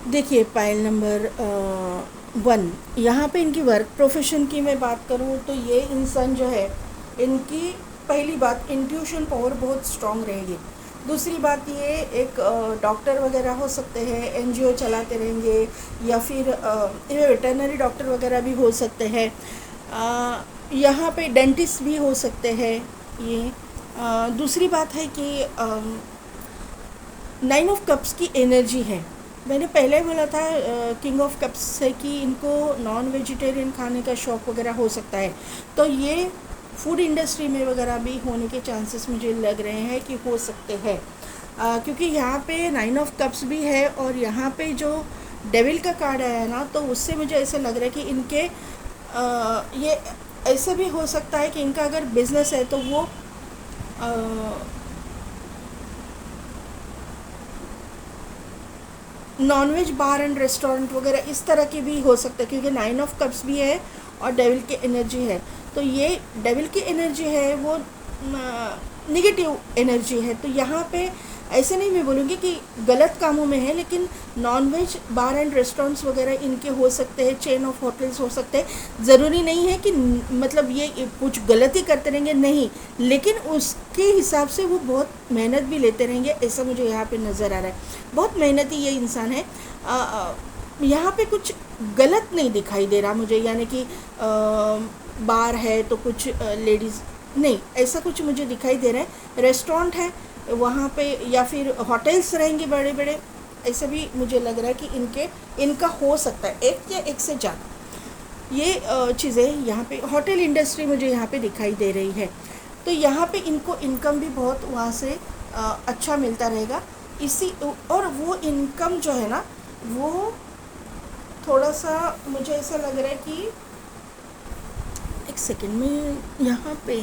देखिए पाइल नंबर 1, यहाँ पे इनकी वर्क प्रोफेशन की मैं बात करूँ तो ये इंसान जो है, इनकी पहली बात इंट्यूशन पावर बहुत स्ट्रांग रहेगी। दूसरी बात ये एक डॉक्टर वगैरह हो सकते हैं, एनजीओ चलाते रहेंगे, या फिर ये वेटरनरी डॉक्टर वगैरह भी हो सकते हैं, यहाँ पे डेंटिस्ट भी हो सकते हैं ये। दूसरी बात है कि 9 ऑफ कप्स की एनर्जी है। मैंने पहले बोला था किंग ऑफ कप्स से कि इनको नॉन वेजिटेरियन खाने का शौक़ वगैरह हो सकता है, तो ये फूड इंडस्ट्री में वगैरह भी होने के चांसेस मुझे लग रहे हैं कि हो सकते हैं, क्योंकि यहाँ पे 9 ऑफ कप्स भी है, और यहाँ पे जो डेविल का कार्ड आया है ना, तो उससे मुझे ऐसा लग रहा है कि इनके ये ऐसा भी हो सकता है कि इनका अगर बिज़नेस है तो वो नॉनवेज बार एंड रेस्टोरेंट वगैरह इस तरह के भी हो सकते हैं, क्योंकि 9 ऑफ कप्स भी है और डेविल की एनर्जी है। तो ये डेविल की एनर्जी है, वो निगेटिव एनर्जी है। तो यहाँ पे ऐसे नहीं मैं बोलूँगी कि गलत कामों में है, लेकिन नॉनवेज बार एंड रेस्टोरेंट्स वगैरह इनके हो सकते हैं, चेन ऑफ होटल्स हो सकते हैं। ज़रूरी नहीं है कि मतलब ये कुछ गलती करते रहेंगे, नहीं, लेकिन उसके हिसाब से वो बहुत मेहनत भी लेते रहेंगे, ऐसा मुझे यहाँ पे नज़र आ रहा है। बहुत मेहनती ये इंसान है। यहाँ पे कुछ गलत नहीं दिखाई दे रहा मुझे, यानी कि बार है तो कुछ लेडीज़ नहीं, ऐसा कुछ मुझे दिखाई दे रहा है। रेस्टोरेंट है वहाँ पे, या फिर होटल्स रहेंगे बड़े बड़े, ऐसा भी मुझे लग रहा है कि इनका हो सकता है, एक या एक से ज़्यादा ये चीज़ें यहाँ पे होटल इंडस्ट्री मुझे यहाँ पे दिखाई दे रही है। तो यहाँ पे इनको इनकम भी बहुत वहाँ से अच्छा मिलता रहेगा। और वो इनकम जो है ना, वो थोड़ा सा मुझे ऐसा लग रहा है कि एक सेकेंड में यहाँ पे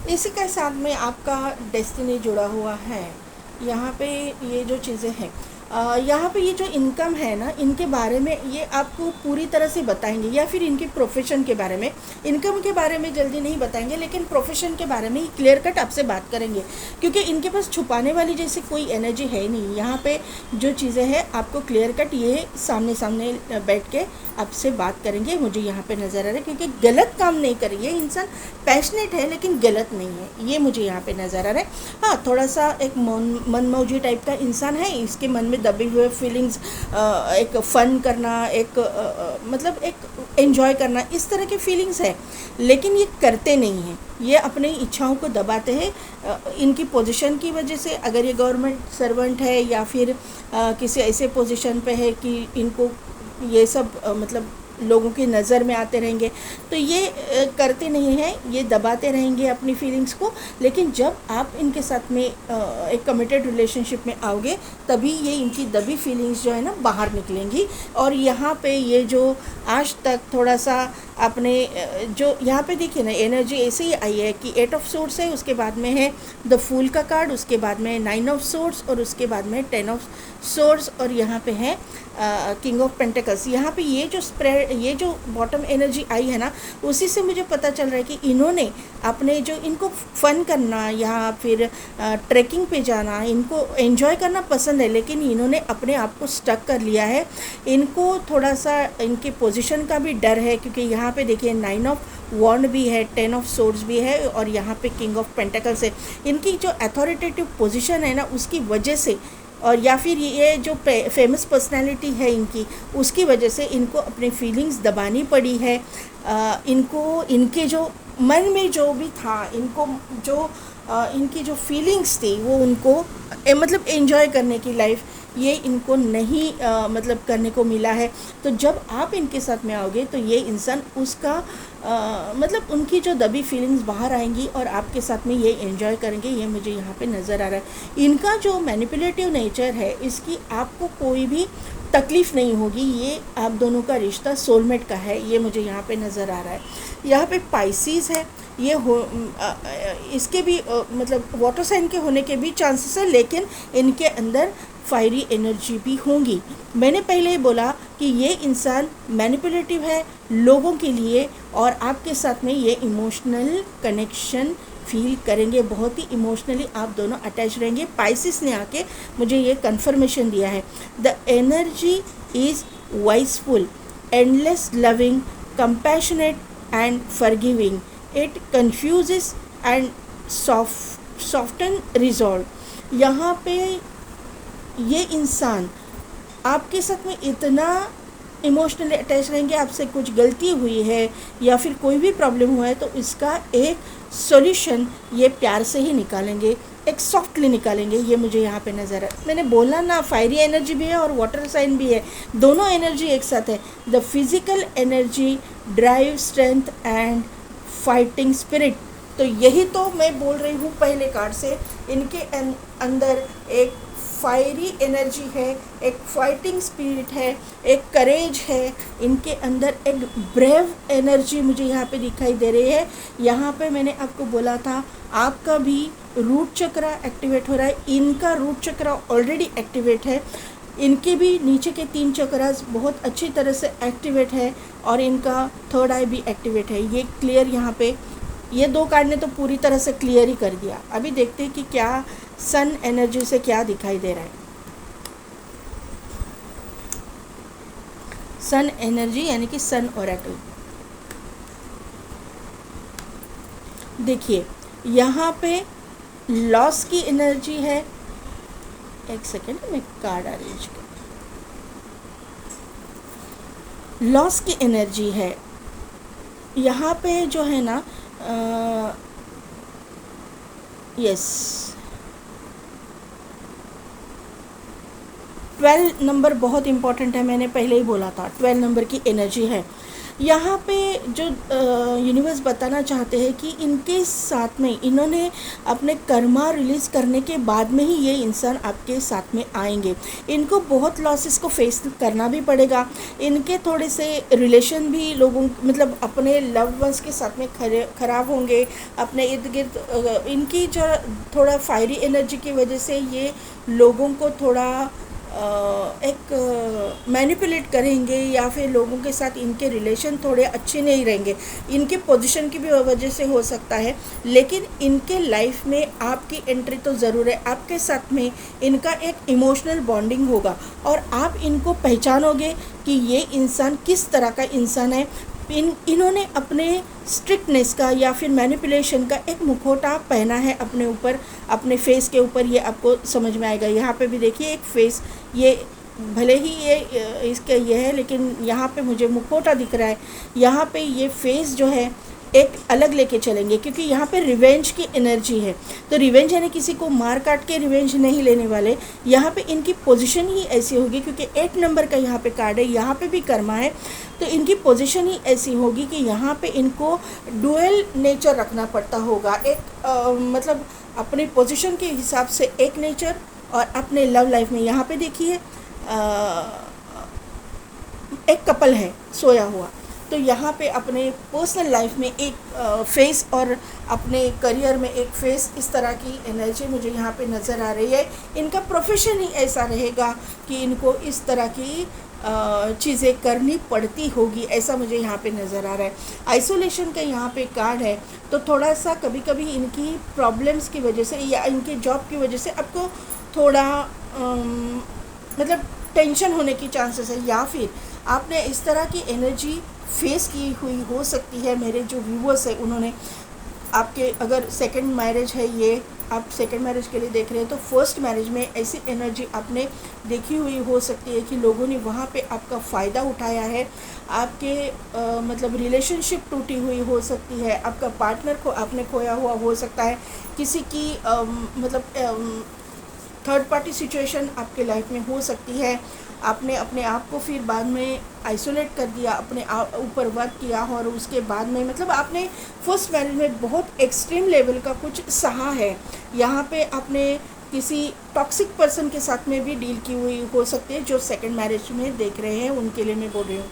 इसी के साथ में आपका डेस्टिनी जुड़ा हुआ है। यहाँ पे ये जो चीज़ें हैं, यहाँ पे ये जो इनकम है ना, इनके बारे में ये आपको पूरी तरह से बताएंगे, या फिर इनके प्रोफेशन के बारे में। इनकम के बारे में जल्दी नहीं बताएंगे, लेकिन प्रोफेशन के बारे में ही क्लियर कट आपसे बात करेंगे, क्योंकि इनके पास छुपाने वाली जैसी कोई एनर्जी है नहीं। यहाँ पे जो चीज़ें हैं आपको क्लियर कट ये सामने सामने बैठ के आपसे बात करेंगे, मुझे यहाँ पे नज़र आ रहा है, क्योंकि गलत काम नहीं करेंगे। इंसान पैशनेट है लेकिन गलत नहीं है, ये मुझे यहाँ पे नज़र आ रहा है। हाँ, थोड़ा सा एक मनमौजी टाइप का इंसान है, इसके मन में में दबे हुए फीलिंग्स, एक फ़न करना, एक मतलब एक एंजॉय करना, इस तरह की फीलिंग्स है, लेकिन ये करते नहीं हैं, ये अपनी इच्छाओं को दबाते हैं। इनकी पोजीशन की वजह से, अगर ये गवर्नमेंट सर्वेंट है या फिर किसी ऐसे पोजीशन पे है कि इनको ये सब मतलब लोगों की नज़र में आते रहेंगे, तो ये करते नहीं हैं, ये दबाते रहेंगे अपनी फीलिंग्स को। लेकिन जब आप इनके साथ में एक कमिटेड रिलेशनशिप में आओगे, तभी ये इनकी दबी फीलिंग्स जो है ना बाहर निकलेंगी। और यहाँ पे ये जो आज तक थोड़ा सा अपने जो यहाँ पे देखिए ना, एनर्जी ऐसे ही आई है कि 8 ऑफ सोर्ड्स है, उसके बाद में है द फूल का कार्ड, उसके बाद में 9 ऑफ सोर्ड्स, और उसके बाद में 10 ऑफ सोर्ड्स, और यहाँ पे है किंग ऑफ पेंटिकल्स। यहाँ पे ये जो स्प्रेड, ये जो बॉटम एनर्जी आई है ना, उसी से मुझे पता चल रहा है कि इन्होंने अपने जो, इनको फ़न करना या फिर ट्रैकिंग पे जाना, इनको एंजॉय करना पसंद है, लेकिन इन्होंने अपने आप को स्टक कर लिया है। इनको थोड़ा सा इनके पोजीशन का भी डर है, क्योंकि यहाँ पे देखिए 9 ऑफ वॉन्ड भी है, 10 ऑफ सोर्ड्स भी है, और यहाँ पे किंग ऑफ पेंटिकल्स है। इनकी जो अथॉरिटेटिव पोजीशन है ना, उसकी वजह से, और या फिर ये जो फेमस पर्सनालिटी है इनकी, उसकी वजह से इनको अपनी फीलिंग्स दबानी पड़ी है। इनको इनके जो मन में जो भी था, इनको जो इनकी जो फीलिंग्स थी, वो उनको मतलब एंजॉय करने की लाइफ, ये इनको नहीं मतलब करने को मिला है। तो जब आप इनके साथ में आओगे, तो ये इंसान उसका मतलब उनकी जो दबी फीलिंग्स बाहर आएंगी और आपके साथ में ये एंजॉय करेंगे, ये मुझे यहाँ पे नज़र आ रहा है। इनका जो मैनिपुलेटिव नेचर है, इसकी आपको कोई भी तकलीफ़ नहीं होगी। ये आप दोनों का रिश्ता सोलमेट का है, ये मुझे यहाँ पे नज़र आ रहा है। यहाँ पे पाइसिस है, ये इसके भी मतलब वाटर साइन के होने के भी चांसेस है, लेकिन इनके अंदर फायरी एनर्जी भी होंगी। मैंने पहले ही बोला कि ये इंसान मैनिपुलेटिव है लोगों के लिए, और आपके साथ में ये इमोशनल कनेक्शन फील करेंगे, बहुत ही इमोशनली आप दोनों अटैच रहेंगे। पाइसिस ने आके मुझे ये कंफर्मेशन दिया है। The energy is wiseful, endless loving, compassionate and forgiving. It confuses and soften resolve. यहाँ पे ये इंसान आपके साथ में इतना इमोशनली अटैच रहेंगे, आपसे कुछ गलती हुई है या फिर कोई भी प्रॉब्लम हुआ है, तो इसका एक सॉल्यूशन ये प्यार से ही निकालेंगे, एक सॉफ्टली निकालेंगे, ये मुझे यहाँ पे नज़र है। मैंने बोला ना, फायरी एनर्जी भी है और वाटर साइन भी है, दोनों एनर्जी एक साथ है। The physical energy drive strength and fighting spirit. तो यही तो मैं बोल रही हूँ पहले कार्ड से, इनके अंदर एक फायरी एनर्जी है, एक फाइटिंग स्पिरिट है, एक करेज है, इनके अंदर एक ब्रेव एनर्जी मुझे यहाँ पे दिखाई दे रही है। यहाँ पे मैंने आपको बोला था, आपका भी रूट चक्रा एक्टिवेट हो रहा है, इनका रूट चक्रा ऑलरेडी एक्टिवेट है, इनके भी नीचे के 3 चक्रास बहुत अच्छी तरह से एक्टिवेट है, और इनका थर्ड आई भी एक्टिवेट है। ये क्लियर यहाँ पे, ये 2 कार्ड ने तो पूरी तरह से क्लियर ही कर दिया। अभी देखते हैं कि क्या सन एनर्जी से क्या दिखाई दे रहा है। सन एनर्जी यानी कि सन ओरेकल। देखिए यहाँ पे लॉस की एनर्जी है। एक सेकेंड, मैं कार्ड अरेंज कर। लॉस की एनर्जी है यहाँ पे जो है ना, यस 12 नंबर बहुत इम्पॉर्टेंट है, मैंने पहले ही बोला था 12 नंबर की एनर्जी है। यहाँ पे जो यूनिवर्स बताना चाहते हैं कि इनके साथ में इन्होंने अपने कर्मा रिलीज़ करने के बाद में ही ये इंसान आपके साथ में आएंगे। इनको बहुत लॉसेस को फेस करना भी पड़ेगा, इनके थोड़े से रिलेशन भी लोगों मतलब अपने लव्ड वंस के साथ में ख़राब होंगे। अपने इर्द गिर्द इनकी जो थोड़ा फायरी एनर्जी की वजह से ये लोगों को थोड़ा एक मैनिपुलेट करेंगे, या फिर लोगों के साथ इनके रिलेशन थोड़े अच्छे नहीं रहेंगे। इनके पोजीशन की भी वजह से हो सकता है, लेकिन इनके लाइफ में आपकी एंट्री तो ज़रूर है। आपके साथ में इनका एक इमोशनल बॉन्डिंग होगा, और आप इनको पहचानोगे कि ये इंसान किस तरह का इंसान है। इन्होंने अपने स्ट्रिक्टनेस का या फिर मैनिपुलेशन का एक मुखौटा पहना है अपने ऊपर, अपने फेस के ऊपर। ये आपको समझ में आएगा। यहाँ पे भी देखिए एक फेस, ये भले ही ये इसका ये है, लेकिन यहाँ पे मुझे मुखौटा दिख रहा है। यहाँ पे ये फेस जो है एक अलग लेके चलेंगे, क्योंकि यहाँ पे रिवेंज की एनर्जी है। तो रिवेंज यानी किसी को मार काट के रिवेंज नहीं लेने वाले। यहाँ पे इनकी पोजीशन ही ऐसी होगी, क्योंकि 8 नंबर का यहाँ पे कार्ड है, यहाँ पे भी कर्मा है, तो इनकी पोजीशन ही ऐसी होगी कि यहाँ पे इनको डुअल नेचर रखना पड़ता होगा। एक मतलब अपनी पोजीशन के हिसाब से एक नेचर, और अपने लव लाइफ में यहाँ पे देखिए एक कपल है सोया हुआ, तो यहाँ पे अपने पर्सनल लाइफ में एक फेस और अपने करियर में एक फेस, इस तरह की एनर्जी मुझे यहाँ पे नज़र आ रही है। इनका प्रोफेशन ही ऐसा रहेगा कि इनको इस तरह की चीज़ें करनी पड़ती होगी, ऐसा मुझे यहाँ पे नज़र आ रहा है। आइसोलेशन का यहाँ पे कार्ड है, तो थोड़ा सा कभी कभी इनकी प्रॉब्लम्स की वजह से या इनके जॉब की वजह से आपको थोड़ा मतलब टेंशन होने की चांसेस है, या फिर आपने इस तरह की एनर्जी फेस की हुई हो सकती है। मेरे जो व्यूअर्स हैं उन्होंने आपके, अगर सेकंड मैरिज है, ये आप सेकंड मैरिज के लिए देख रहे हैं, तो फर्स्ट मैरिज में ऐसी एनर्जी आपने देखी हुई हो सकती है कि लोगों ने वहाँ पे आपका फ़ायदा उठाया है। आपके मतलब रिलेशनशिप टूटी हुई हो सकती है, आपका पार्टनर को आपने खोया हुआ हो सकता है, किसी की मतलब थर्ड पार्टी सिचुएशन आपके लाइफ में हो सकती है। आपने अपने आप को फिर बाद में आइसोलेट कर दिया, अपने ऊपर वर्क किया, और उसके बाद में मतलब आपने फर्स्ट मैरिज में बहुत एक्सट्रीम लेवल का कुछ सहा है। यहाँ पे आपने किसी टॉक्सिक पर्सन के साथ में भी डील की हुई हो सकती है। जो सेकंड मैरिज में देख रहे हैं उनके लिए मैं बोल रही हूँ,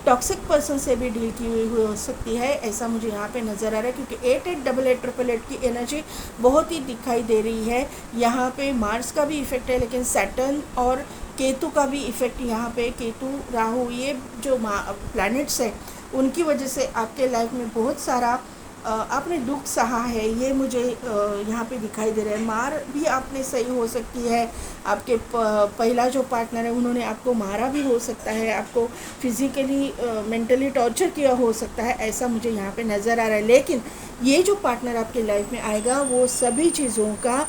टॉक्सिक पर्सन से भी डील की हुई हो सकती है, ऐसा मुझे यहाँ पे नज़र आ रहा है। क्योंकि 888888 की एनर्जी बहुत ही दिखाई दे रही है। यहाँ पे मार्स का भी इफ़ेक्ट है, लेकिन सैटर्न और केतु का भी इफ़ेक्ट यहाँ पे, केतु राहु ये जो प्लैनेट्स हैं उनकी वजह से आपके लाइफ में बहुत सारा आपने दुख सहा है, ये मुझे यहाँ पे दिखाई दे रहा है। मार भी आपने सही हो सकती है, आपके पहला जो पार्टनर है उन्होंने आपको मारा भी हो सकता है, आपको फिज़िकली मेंटली टॉर्चर किया हो सकता है, ऐसा मुझे यहाँ पे नज़र आ रहा है। लेकिन ये जो पार्टनर आपके लाइफ में आएगा वो सभी चीज़ों का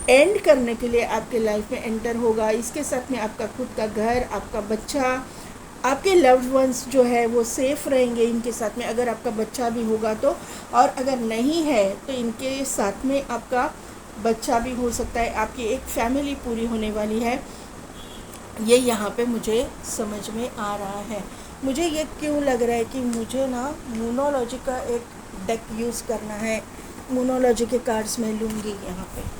एंड करने के लिए आपके लाइफ में एंटर होगा। इसके साथ में आपका खुद का घर, आपका बच्चा, आपके लव्ड वंस जो है वो सेफ़ रहेंगे इनके साथ में, अगर आपका बच्चा भी होगा तो। और अगर नहीं है तो इनके साथ में आपका बच्चा भी हो सकता है, आपकी एक फैमिली पूरी होने वाली है। ये यहाँ पे मुझे समझ में आ रहा है। मुझे ये क्यों लग रहा है कि मुझे ना मूनोलॉजी का एक डेक यूज़ करना है। मूनोलॉजी के कार्ड्स मैं लूँगी यहाँ पे।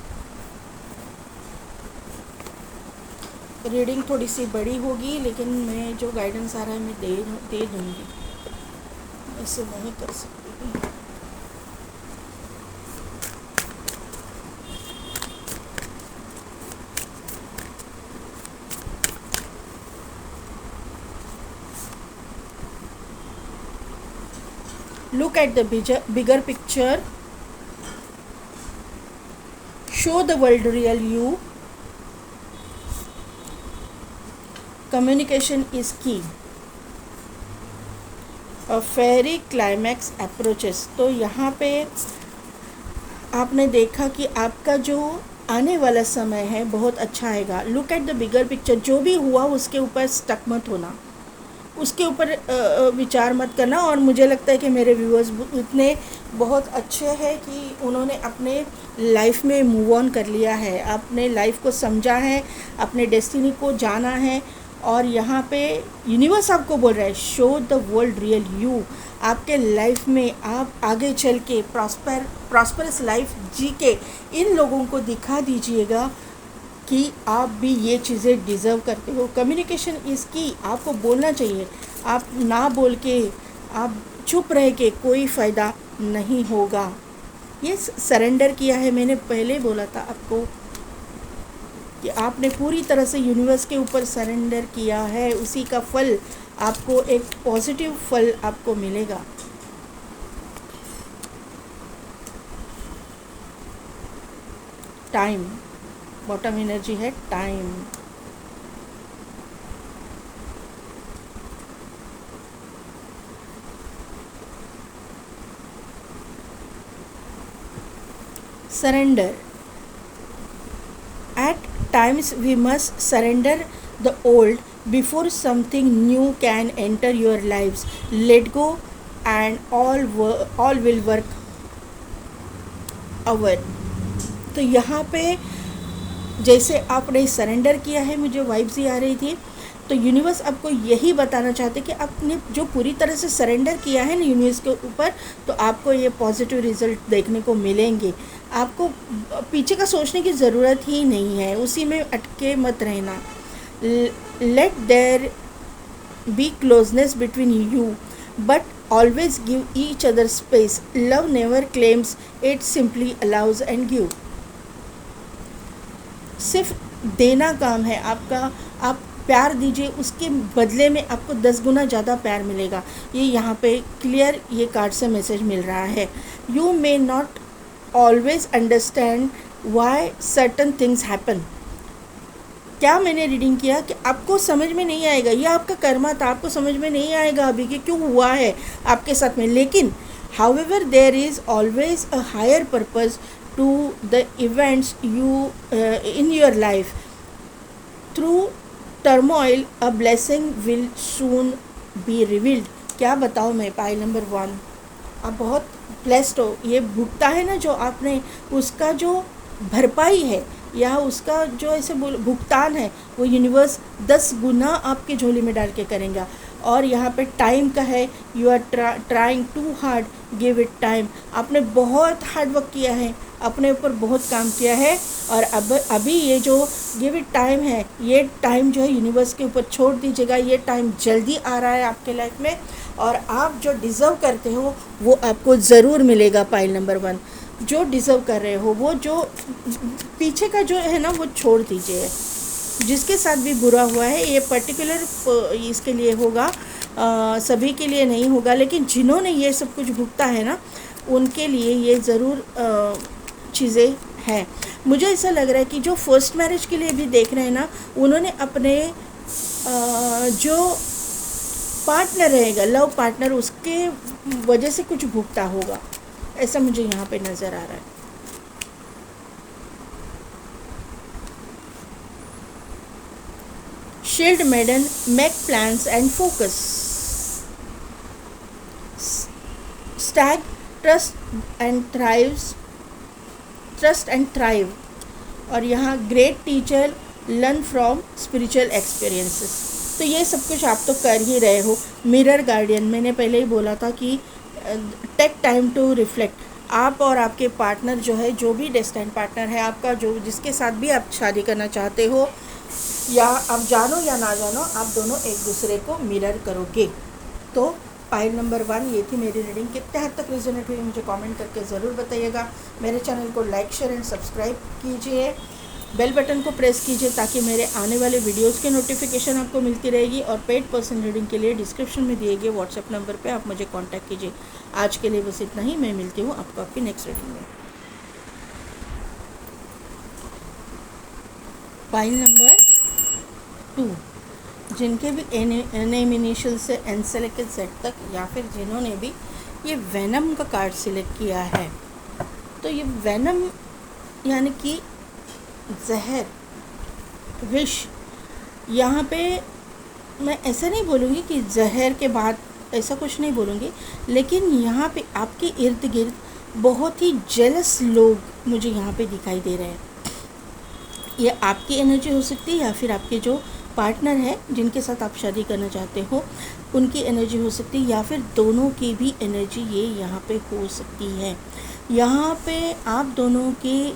रीडिंग थोड़ी सी बड़ी होगी, लेकिन मैं जो गाइडेंस आ रहा है मैं दे दूँगी, ऐसे नहीं कर सकती। Look at the bigger picture. Show the world real you. Communication is key. A fairy climax approaches. तो यहाँ पे आपने देखा कि आपका जो आने वाला समय है बहुत अच्छा आएगा। Look at the bigger picture. जो भी हुआ उसके ऊपर स्टक मत होना, उसके ऊपर विचार मत करना। और मुझे लगता है कि मेरे व्यूअर्स उतने बहुत अच्छे हैं कि उन्होंने अपने लाइफ में मूव ऑन कर लिया है, अपने लाइफ को समझा है, अपने डेस्टिनी को जाना है। और यहाँ पे यूनिवर्स आपको बोल रहा है, show the world real you. आपके लाइफ में आप आगे चल के प्रॉस्परस लाइफ जी के इन लोगों को दिखा दीजिएगा कि आप भी ये चीज़ें डिज़र्व करते हो। कम्युनिकेशन इज़ की। आपको बोलना चाहिए। आप ना बोल के, आप चुप रह के कोई फ़ायदा नहीं होगा। ये सरेंडर किया है, मैंने पहले बोला था आपको कि आपने पूरी तरह से यूनिवर्स के ऊपर सरेंडर किया है, उसी का फल आपको, एक पॉजिटिव फल आपको मिलेगा। टाइम, बॉटम एनर्जी है time. Surrender. At times we must surrender the old before something new can enter your lives. Let go and all will work out. तो यहाँ पे जैसे आपने सरेंडर किया है, मुझे वाइब्स ही आ रही थी, तो यूनिवर्स आपको यही बताना चाहते कि आपने जो पूरी तरह से सरेंडर किया है ना यूनिवर्स के ऊपर, तो आपको ये पॉजिटिव रिजल्ट देखने को मिलेंगे. आपको पीछे का सोचने की ज़रूरत ही नहीं है, उसी में अटके मत रहना. Let there be closeness between you but always give each other space. Love never claims, it simply allows and give. सिर्फ देना काम है आपका. आप प्यार दीजिए, उसके बदले में आपको 10 गुना ज़्यादा प्यार मिलेगा. ये यहाँ पे क्लियर ये कार्ड से मैसेज मिल रहा है. You may not always understand why certain things happen. क्या मैंने रीडिंग किया कि आपको समझ में नहीं आएगा, ये आपका कर्मा था, आपको समझ में नहीं आएगा अभी कि क्यों हुआ है आपके साथ में. लेकिन however there is always a higher purpose to the events you in your life. Through turmoil a blessing will soon be revealed. क्या बताऊँ मैं. पाइल नंबर 1, आप बहुत ब्लेस्ड हो. ये भुगता है ना जो आपने, उसका जो भरपाई है या उसका जो ऐसे भुगतान है, वो यूनिवर्स 10 गुना आपके झोली में डाल के करेंगे. और यहाँ पे टाइम का है. You are trying too hard, give it time. आपने बहुत हार्ड वर्क किया है, अपने ऊपर बहुत काम किया है, और अब अभी ये जो गिव इट टाइम है, ये टाइम जो है यूनिवर्स के ऊपर छोड़ दीजिएगा. ये टाइम जल्दी आ रहा है आपके लाइफ में, और आप जो डिज़र्व करते हो वो आपको ज़रूर मिलेगा. पाइल नंबर 1, जो डिज़र्व कर रहे हो, वो जो पीछे का जो है ना, वो छोड़ दीजिए. जिसके साथ भी बुरा हुआ है, ये पर्टिकुलर इसके लिए होगा, सभी के लिए नहीं होगा, लेकिन जिन्होंने ये सब कुछ भुगता है ना, उनके लिए ये ज़रूर चीज़ें हैं. मुझे ऐसा लग रहा है कि जो फर्स्ट मैरिज के लिए भी देख रहे हैं ना, उन्होंने अपने जो पार्टनर रहेगा, लव पार्टनर, उसके वजह से कुछ भुगता होगा, ऐसा मुझे यहाँ पे नज़र आ रहा है. Shield maiden, make plans and focus. Stag, trust and thrive. और यहाँ great teacher, learn from spiritual experiences. तो ये सब कुछ आप तो कर ही रहे हो. मिरर गार्डियन, मैंने पहले ही बोला था कि टेक टाइम टू रिफ्लेक्ट. आप और आपके पार्टनर जो है, जो भी डेस्टिन्ड पार्टनर है आपका, जो जिसके साथ भी आप शादी करना चाहते हो, या आप जानो या ना जानो, आप दोनों एक दूसरे को मिरर करोगे. तो पाइल नंबर 1 ये थी मेरी रीडिंग. कितने हद तक रिजोनेट हुई मुझे कमेंट करके ज़रूर बताइएगा. मेरे चैनल को लाइक, शेयर एंड सब्सक्राइब कीजिए. बेल बटन को प्रेस कीजिए ताकि मेरे आने वाले वीडियोस के नोटिफिकेशन आपको मिलती रहेगी. और पेड पर्सन रीडिंग के लिए डिस्क्रिप्शन में दिए गए व्हाट्सएप नंबर पे आप मुझे कांटेक्ट कीजिए. आज के लिए बस इतना ही. मैं मिलती हूँ आपको आपकी नेक्स्ट रीडिंग में. पाइल नंबर 2, जिनके भी नेम इनिशियल से एन से लेकर जेड तक, या फिर जिन्होंने भी ये वेनम का कार्ड सिलेक्ट किया है, तो ये वेनम यानी कि जहर, विष. यहाँ पे मैं ऐसा नहीं बोलूँगी कि जहर के बाद, ऐसा कुछ नहीं बोलूँगी, लेकिन यहाँ पे आपके इर्द गिर्द बहुत ही जेलस लोग मुझे यहाँ पे दिखाई दे रहे हैं. ये आपकी एनर्जी हो सकती है, या फिर आपके जो पार्टनर है जिनके साथ आप शादी करना चाहते हो, उनकी एनर्जी हो सकती है, या फिर दोनों की भी एनर्जी ये यहाँ पे हो सकती है. यहाँ पे आप दोनों की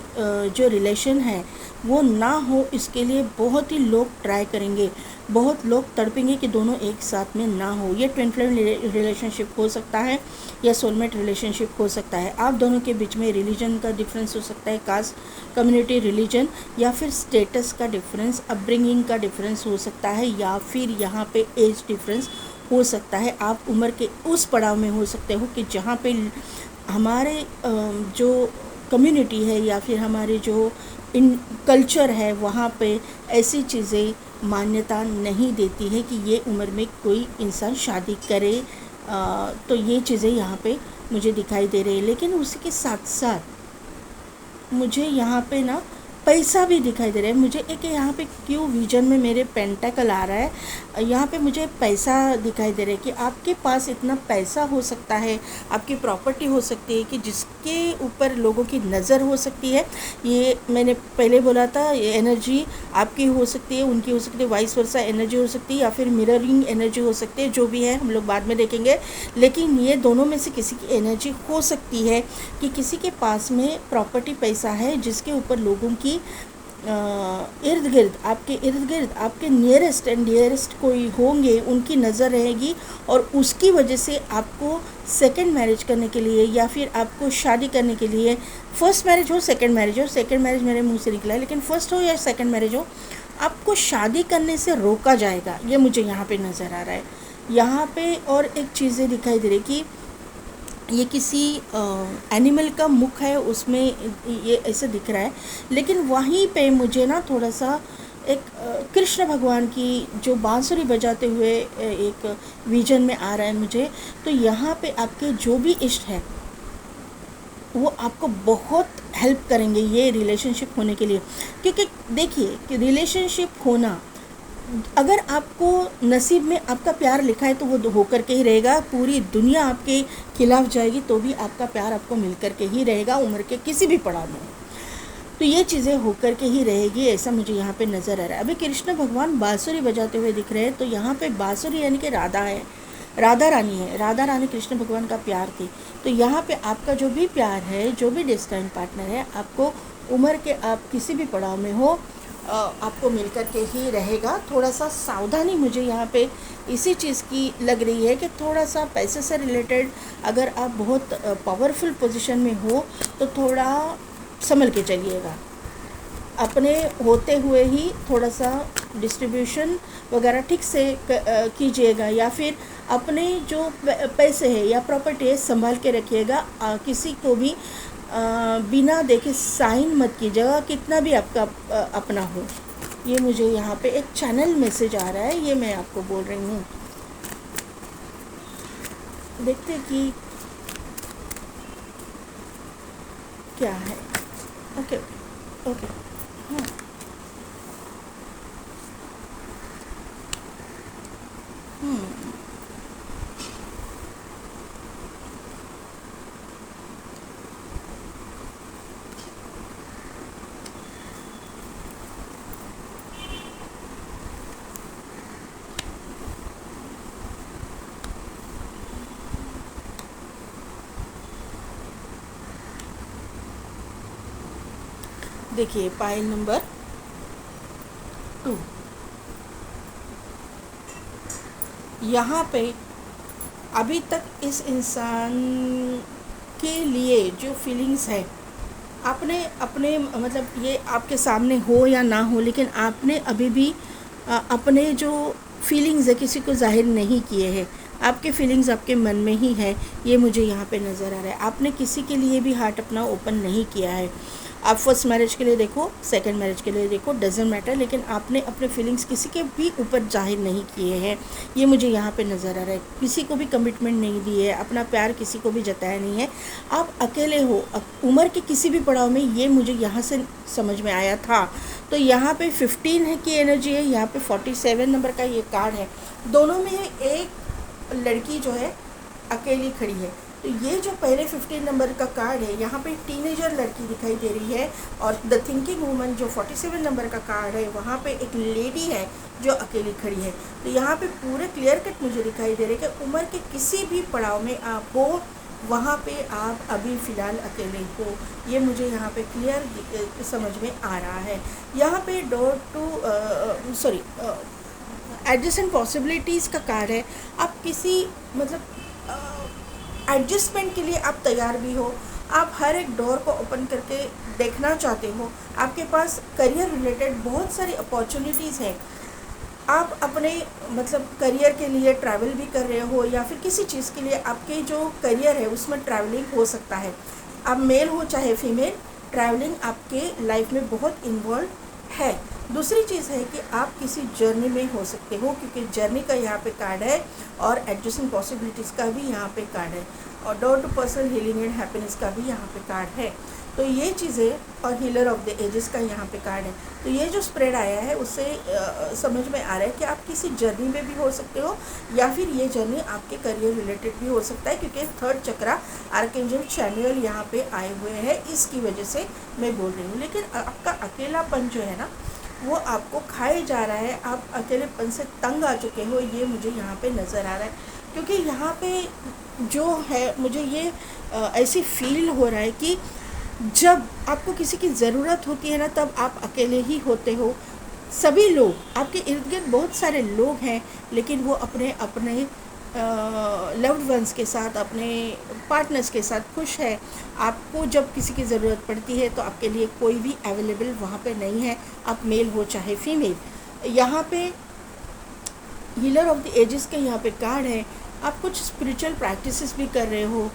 जो रिलेशन है वो ना हो, इसके लिए बहुत ही लोग ट्राई करेंगे, बहुत लोग तड़पेंगे कि दोनों एक साथ में ना हो. ये ट्विन फ्लेम रिलेशनशिप हो सकता है, या सोलमेट रिलेशनशिप हो सकता है. आप दोनों के बीच में रिलीजन का डिफरेंस हो सकता है, कास्ट, कम्युनिटी, रिलीजन, या फिर स्टेटस का डिफरेंस, अपब्रिंगिंग का डिफरेंस हो सकता है, या फिर यहाँ पे एज डिफरेंस हो सकता है. आप उम्र के उस पड़ाव में हो सकते हो कि जहाँ पे हमारे जो कम्युनिटी है या फिर हमारे जो इन कल्चर है, वहाँ पे ऐसी चीज़ें मान्यता नहीं देती है कि ये उम्र में कोई इंसान शादी करे. तो ये चीज़ें यहाँ पे मुझे दिखाई दे रही है. लेकिन उसी के साथ साथ मुझे यहाँ पे ना पैसा भी दिखाई दे रहा है। मुझे एक यहाँ पे क्यों विजन में मेरे पेंटाकल आ रहा है, यहाँ पे मुझे पैसा दिखाई दे रहा है कि आपके पास इतना पैसा हो सकता है, आपकी प्रॉपर्टी हो सकती है कि जिसके ऊपर लोगों की नज़र हो सकती है। ये मैंने पहले बोला था, ये एनर्जी आपकी हो सकती है, उनकी हो सकती है, वाइस वर्सा एनर्जी हो सकती है, या फिर मिररिंग एनर्जी हो सकती है, जो भी है हम लोग बाद में देखेंगे। लेकिन ये दोनों में से किसी की एनर्जी हो सकती है कि किसी के पास में प्रॉपर्टी पैसा है जिसके ऊपर लोगों की इर्द गिर्द, आपके इर्द गिर्द, आपके नियरेस्ट एंड डियरेस्ट कोई होंगे, उनकी नज़र रहेगी, और उसकी वजह से आपको सेकंड मैरिज करने के लिए या फिर आपको शादी करने के लिए, फर्स्ट मैरिज हो सेकंड मैरिज हो, सेकंड मैरिज मेरे मुंह से निकला है लेकिन फर्स्ट हो या सेकंड मैरिज हो, आपको शादी करने से रोका जाएगा। ये मुझे यहाँ पे नज़र आ रहा है। यहाँ पे और एक चीज़ें दिखाई दे रही कि ये किसी एनिमल का मुख है, उसमें ये ऐसे दिख रहा है। लेकिन वहीं पे मुझे ना थोड़ा सा एक कृष्ण भगवान की जो बांसुरी बजाते हुए एक विजन में आ रहा है मुझे। तो यहाँ पे आपके जो भी इष्ट है वो आपको बहुत हेल्प करेंगे ये रिलेशनशिप होने के लिए। क्योंकि देखिए कि रिलेशनशिप होना, अगर आपको नसीब में आपका प्यार लिखा है तो वो होकर के ही रहेगा। पूरी दुनिया आपके खिलाफ जाएगी तो भी आपका प्यार आपको मिल कर के ही रहेगा, उम्र के किसी भी पड़ाव में। तो ये चीज़ें होकर के ही रहेगी, ऐसा मुझे यहाँ पे नज़र आ रहा है। अभी कृष्ण भगवान बांसुरी बजाते हुए दिख रहे हैं, तो यहाँ पे बांसुरी यानी कि राधा है, राधा रानी है। राधा रानी कृष्ण भगवान का प्यार थी। तो यहाँ पे आपका जो भी प्यार है, जो भी डेस्टिनी पार्टनर है, आपको उम्र के आप किसी भी पड़ाव में हो, आपको मिल कर के ही रहेगा। थोड़ा सा सावधानी मुझे यहाँ पे इसी चीज़ की लग रही है कि थोड़ा सा पैसे से रिलेटेड अगर आप बहुत पावरफुल पोजीशन में हो तो थोड़ा संभल के चलिएगा। अपने होते हुए ही थोड़ा सा डिस्ट्रीब्यूशन वगैरह ठीक से कीजिएगा, या फिर अपने जो पैसे है या प्रॉपर्टी है संभाल के रखिएगा। किसी को भी बिना देखे साइन मत कीजिएगा, कितना भी आपका अपना हो। ये मुझे यहाँ पे एक चैनल मैसेज आ रहा है, ये मैं आपको बोल रही हूँ। देखते कि क्या है। Okay okay. हाँ। देखिए पाइल नंबर 2, यहाँ पे अभी तक इस इंसान के लिए जो फीलिंग्स है, आपने अपने मतलब ये आपके सामने हो या ना हो, लेकिन आपने अभी भी अपने जो फीलिंग्स है किसी को जाहिर नहीं किए हैं। आपके फीलिंग्स आपके मन में ही है, ये मुझे यहाँ पे नज़र आ रहा है। आपने किसी के लिए भी हार्ट अपना ओपन नहीं किया है। आप फर्स्ट मैरिज के लिए देखो, सेकंड मैरिज के लिए देखो, डजेंट मैटर, लेकिन आपने अपने फीलिंग्स किसी के भी ऊपर जाहिर नहीं किए हैं, ये मुझे यहाँ पे नज़र आ रहा है। किसी को भी कमिटमेंट नहीं दी है, अपना प्यार किसी को भी जताया नहीं है। आप अकेले हो उम्र के किसी भी पड़ाव में, ये मुझे यहाँ से समझ में आया था। तो यहाँ पे 15 है की एनर्जी है, यहाँ पे 47 नंबर का ये कार्ड है। दोनों में एक लड़की जो है अकेली खड़ी है। तो ये जो पहले 15 नंबर का कार्ड है, यहाँ पे टीनेजर लड़की दिखाई दे रही है, और द थिंकिंग वूमन जो 47 नंबर का कार्ड है, वहाँ पे एक लेडी है जो अकेली खड़ी है। तो यहाँ पे पूरे क्लियर कट मुझे दिखाई दे रहे हैं कि उम्र के किसी भी पड़ाव में आप हो, वहाँ पे आप अभी फ़िलहाल अकेले हो। ये मुझे यहाँ पे क्लियर समझ में आ रहा है। यहाँ पे डोर टू एडजस्टेंट पॉसिबिलिटीज़ का कार्ड है। आप किसी मतलब एडजस्टमेंट के लिए आप तैयार भी हो। आप हर एक डोर को ओपन करके देखना चाहते हो। आपके पास करियर रिलेटेड बहुत सारी अपॉर्चुनिटीज़ हैं। आप अपने मतलब करियर के लिए ट्रैवल भी कर रहे हो, या फिर किसी चीज़ के लिए आपके जो करियर है उसमें ट्रैवलिंग हो सकता है। आप मेल हो चाहे फीमेल, ट्रैवलिंग आपके लाइफ में बहुत इन्वॉल्व है। दूसरी चीज़ है कि आप किसी जर्नी में हो सकते हो, क्योंकि जर्नी का यहाँ पे कार्ड है, और एडजस्टिंग पॉसिबिलिटीज़ का भी यहाँ पे कार्ड है, और door to personal healing and happiness का भी यहाँ पे कार्ड है। तो ये चीज़ें, और हीलर ऑफ द एजेस का यहाँ पे कार्ड है। तो ये जो स्प्रेड आया है उससे समझ में आ रहा है कि आप किसी जर्नी में भी हो सकते हो, या फिर ये जर्नी आपके करियर रिलेटेड भी हो सकता है, क्योंकि थर्ड चक्रा आर्कएंजल चैमुएल यहाँ पे आए हुए हैं, इसकी वजह से मैं बोल रही हूँ। लेकिन आपका अकेलापन जो है ना वो आपको खाए जा रहा है, आप अकेलेपन से तंग आ चुके हो, ये मुझे यहाँ पे नज़र आ रहा है। क्योंकि यहाँ पे जो है मुझे ये ऐसी फील हो रहा है कि जब आपको किसी की ज़रूरत होती है ना तब आप अकेले ही होते हो। सभी लोग आपके इर्द गिर्द, बहुत सारे लोग हैं, लेकिन वो अपने अपने लव्ड वंस के साथ, अपने पार्टनर्स के साथ खुश है। आपको जब किसी की ज़रूरत पड़ती है तो आपके लिए कोई भी अवेलेबल वहाँ पे नहीं है, आप मेल हो चाहे फीमेल। यहाँ पे हीलर ऑफ द एजेस के यहाँ पे कार्ड है। आप कुछ स्पिरिचुअल प्रैक्टिसेस भी कर रहे हो,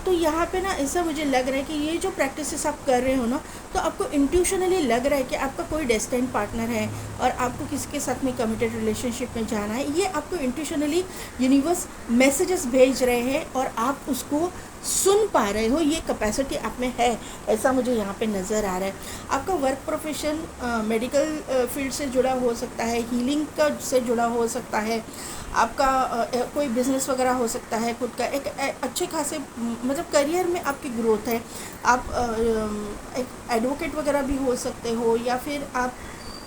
तो यहाँ पे ना ऐसा मुझे लग रहा है कि ये जो प्रैक्टिसेस आप कर रहे हो ना, तो आपको इंट्यूशनली लग रहा है कि आपका कोई डेस्टिन्ड पार्टनर है और आपको किसी के साथ में कमिटेड रिलेशनशिप में जाना है। ये आपको इंट्यूशनली यूनिवर्स मैसेजेस भेज रहे हैं और आप उसको सुन पा रहे हो, ये कैपेसिटी आप में है, ऐसा मुझे यहाँ पे नज़र आ रहा है। आपका वर्क प्रोफेशन मेडिकल फील्ड से जुड़ा हो सकता है, हीलिंग का से जुड़ा हो सकता है, आपका कोई बिज़नेस वगैरह हो सकता है, खुद का एक अच्छे खासे मतलब करियर में आपकी ग्रोथ है। आप एक एडवोकेट वगैरह भी हो सकते हो, या फिर आप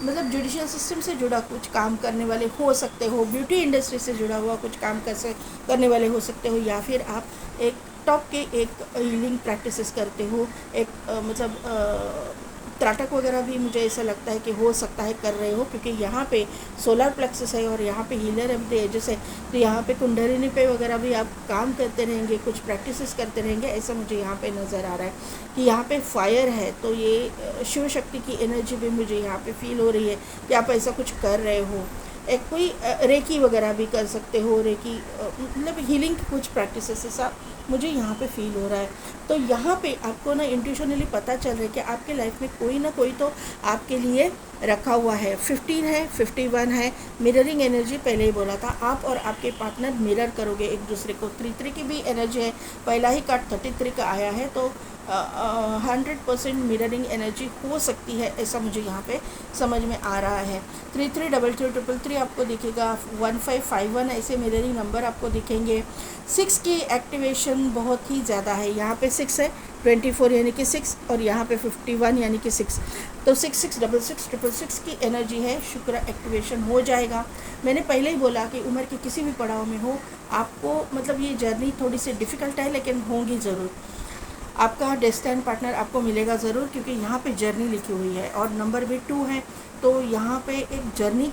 मतलब जुडिशियल सिस्टम से जुड़ा कुछ काम करने वाले हो सकते हो, ब्यूटी इंडस्ट्री से जुड़ा हुआ कुछ काम करने वाले हो सकते हो, या फिर आप एक टॉप के एक हीलिंग प्रैक्टिसेस करते हो, एक मतलब त्राटक वगैरह भी मुझे ऐसा लगता है कि हो सकता है कर रहे हो, क्योंकि यहाँ पे सोलर प्लेक्सस है और यहाँ पे हीलर ऑफ द एजेस है। तो यहाँ पे कुंडलिनी पे वगैरह भी आप काम करते रहेंगे, कुछ प्रैक्टिसेस करते रहेंगे, ऐसा मुझे यहाँ पे नज़र आ रहा है कि यहाँ पे फायर है। तो ये शिव शक्ति की एनर्जी भी मुझे यहाँ पे फील हो रही है कि आप ऐसा कुछ कर रहे हो। एक कोई रेकी वगैरह भी कर सकते हो, रेकी मतलब हीलिंग की कुछ प्रैक्टिसेस ऐसा मुझे यहाँ पे फील हो रहा है। तो यहाँ पे आपको ना इंट्यूशनली पता चल रहा है कि आपके लाइफ में कोई ना कोई तो आपके लिए रखा हुआ है। 15 है, 51 है, मिररिंग एनर्जी पहले ही बोला था, आप और आपके पार्टनर मिरर करोगे एक दूसरे को। 33 की भी एनर्जी है, पहला ही कार्ड 33 का आया है, तो 100% मिररिंग एनर्जी हो सकती है, ऐसा मुझे यहाँ पे समझ में आ रहा है। 333333 आपको दिखेगा, 1551 ऐसे मिररिंग नंबर आपको दिखेंगे। 6 की एक्टिवेशन बहुत ही ज़्यादा है, यहाँ पे 6 है, 24 यानी कि 6, और यहाँ पे 51 यानी कि 6, तो 666666 की एनर्जी है। शुक्र एक्टिवेशन हो जाएगा। मैंने पहले ही बोला कि उम्र के किसी भी पड़ाव में हो, आपको मतलब ये जर्नी थोड़ी सी डिफ़िकल्ट है, लेकिन होंगी ज़रूर। आपका डेस्टिन्ड पार्टनर आपको मिलेगा ज़रूर, क्योंकि यहाँ पे जर्नी लिखी हुई है और नंबर भी 2 है। तो यहाँ पे एक जर्नी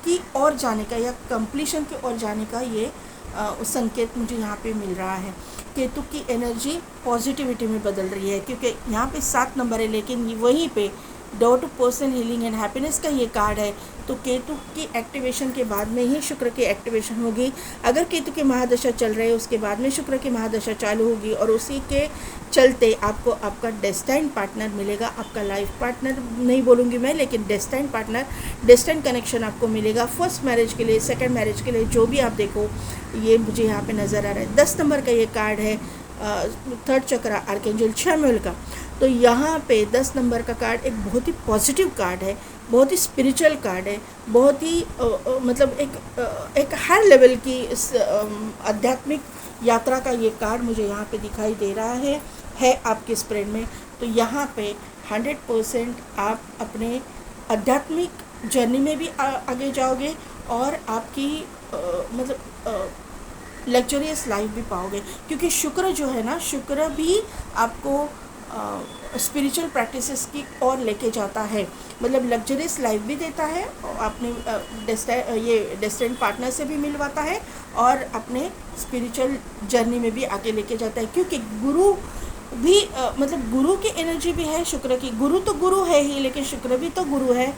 की ओर जाने का या कंप्लीशन की ओर जाने का ये संकेत मुझे यहाँ पे मिल रहा है। केतु की एनर्जी पॉजिटिविटी में बदल रही है, क्योंकि यहाँ पे 7 नंबर है, लेकिन वहीं पे door to personal healing and happiness का ये कार्ड है। तो केतु की एक्टिवेशन के बाद में ही शुक्र की एक्टिवेशन होगी। अगर केतु की महादशा चल रही है उसके बाद में शुक्र की महादशा चालू होगी, और उसी के चलते आपको आपका डेस्टिन्ड पार्टनर मिलेगा। आपका लाइफ पार्टनर नहीं बोलूँगी मैं, लेकिन डेस्टिन्ड पार्टनर, डेस्टिन्ड कनेक्शन आपको मिलेगा। फर्स्ट मैरिज के लिए, सेकेंड मैरिज के लिए, जो भी आप देखो, ये मुझे यहाँ पे नज़र आ रहा है। 10 नंबर का ये कार्ड है, थर्ड चक्रा आर्कएंजल चैमुएल का। तो यहाँ पे 10 नंबर का कार्ड एक बहुत ही पॉजिटिव कार्ड है, बहुत ही स्पिरिचुअल कार्ड है, बहुत ही मतलब एक हाई लेवल की आध्यात्मिक यात्रा का ये कार्ड मुझे यहाँ पे दिखाई दे रहा है आपके स्प्रेड में। तो यहाँ पे 100% आप अपने आध्यात्मिक जर्नी में भी आगे जाओगे, और आपकी मतलब लग्जरियस लाइफ भी पाओगे, क्योंकि शुक्र जो है ना, शुक्र भी आपको स्पिरिचुअल प्रैक्टिसेस की ओर लेके जाता है, मतलब लग्जरियस लाइफ भी देता है, और अपने डेस्टिन्ड पार्टनर से भी मिलवाता है, और अपने स्पिरिचुअल जर्नी में भी आगे लेके जाता है। क्योंकि गुरु भी मतलब गुरु की एनर्जी भी है शुक्र की। गुरु तो गुरु है ही, लेकिन शुक्र भी तो गुरु है।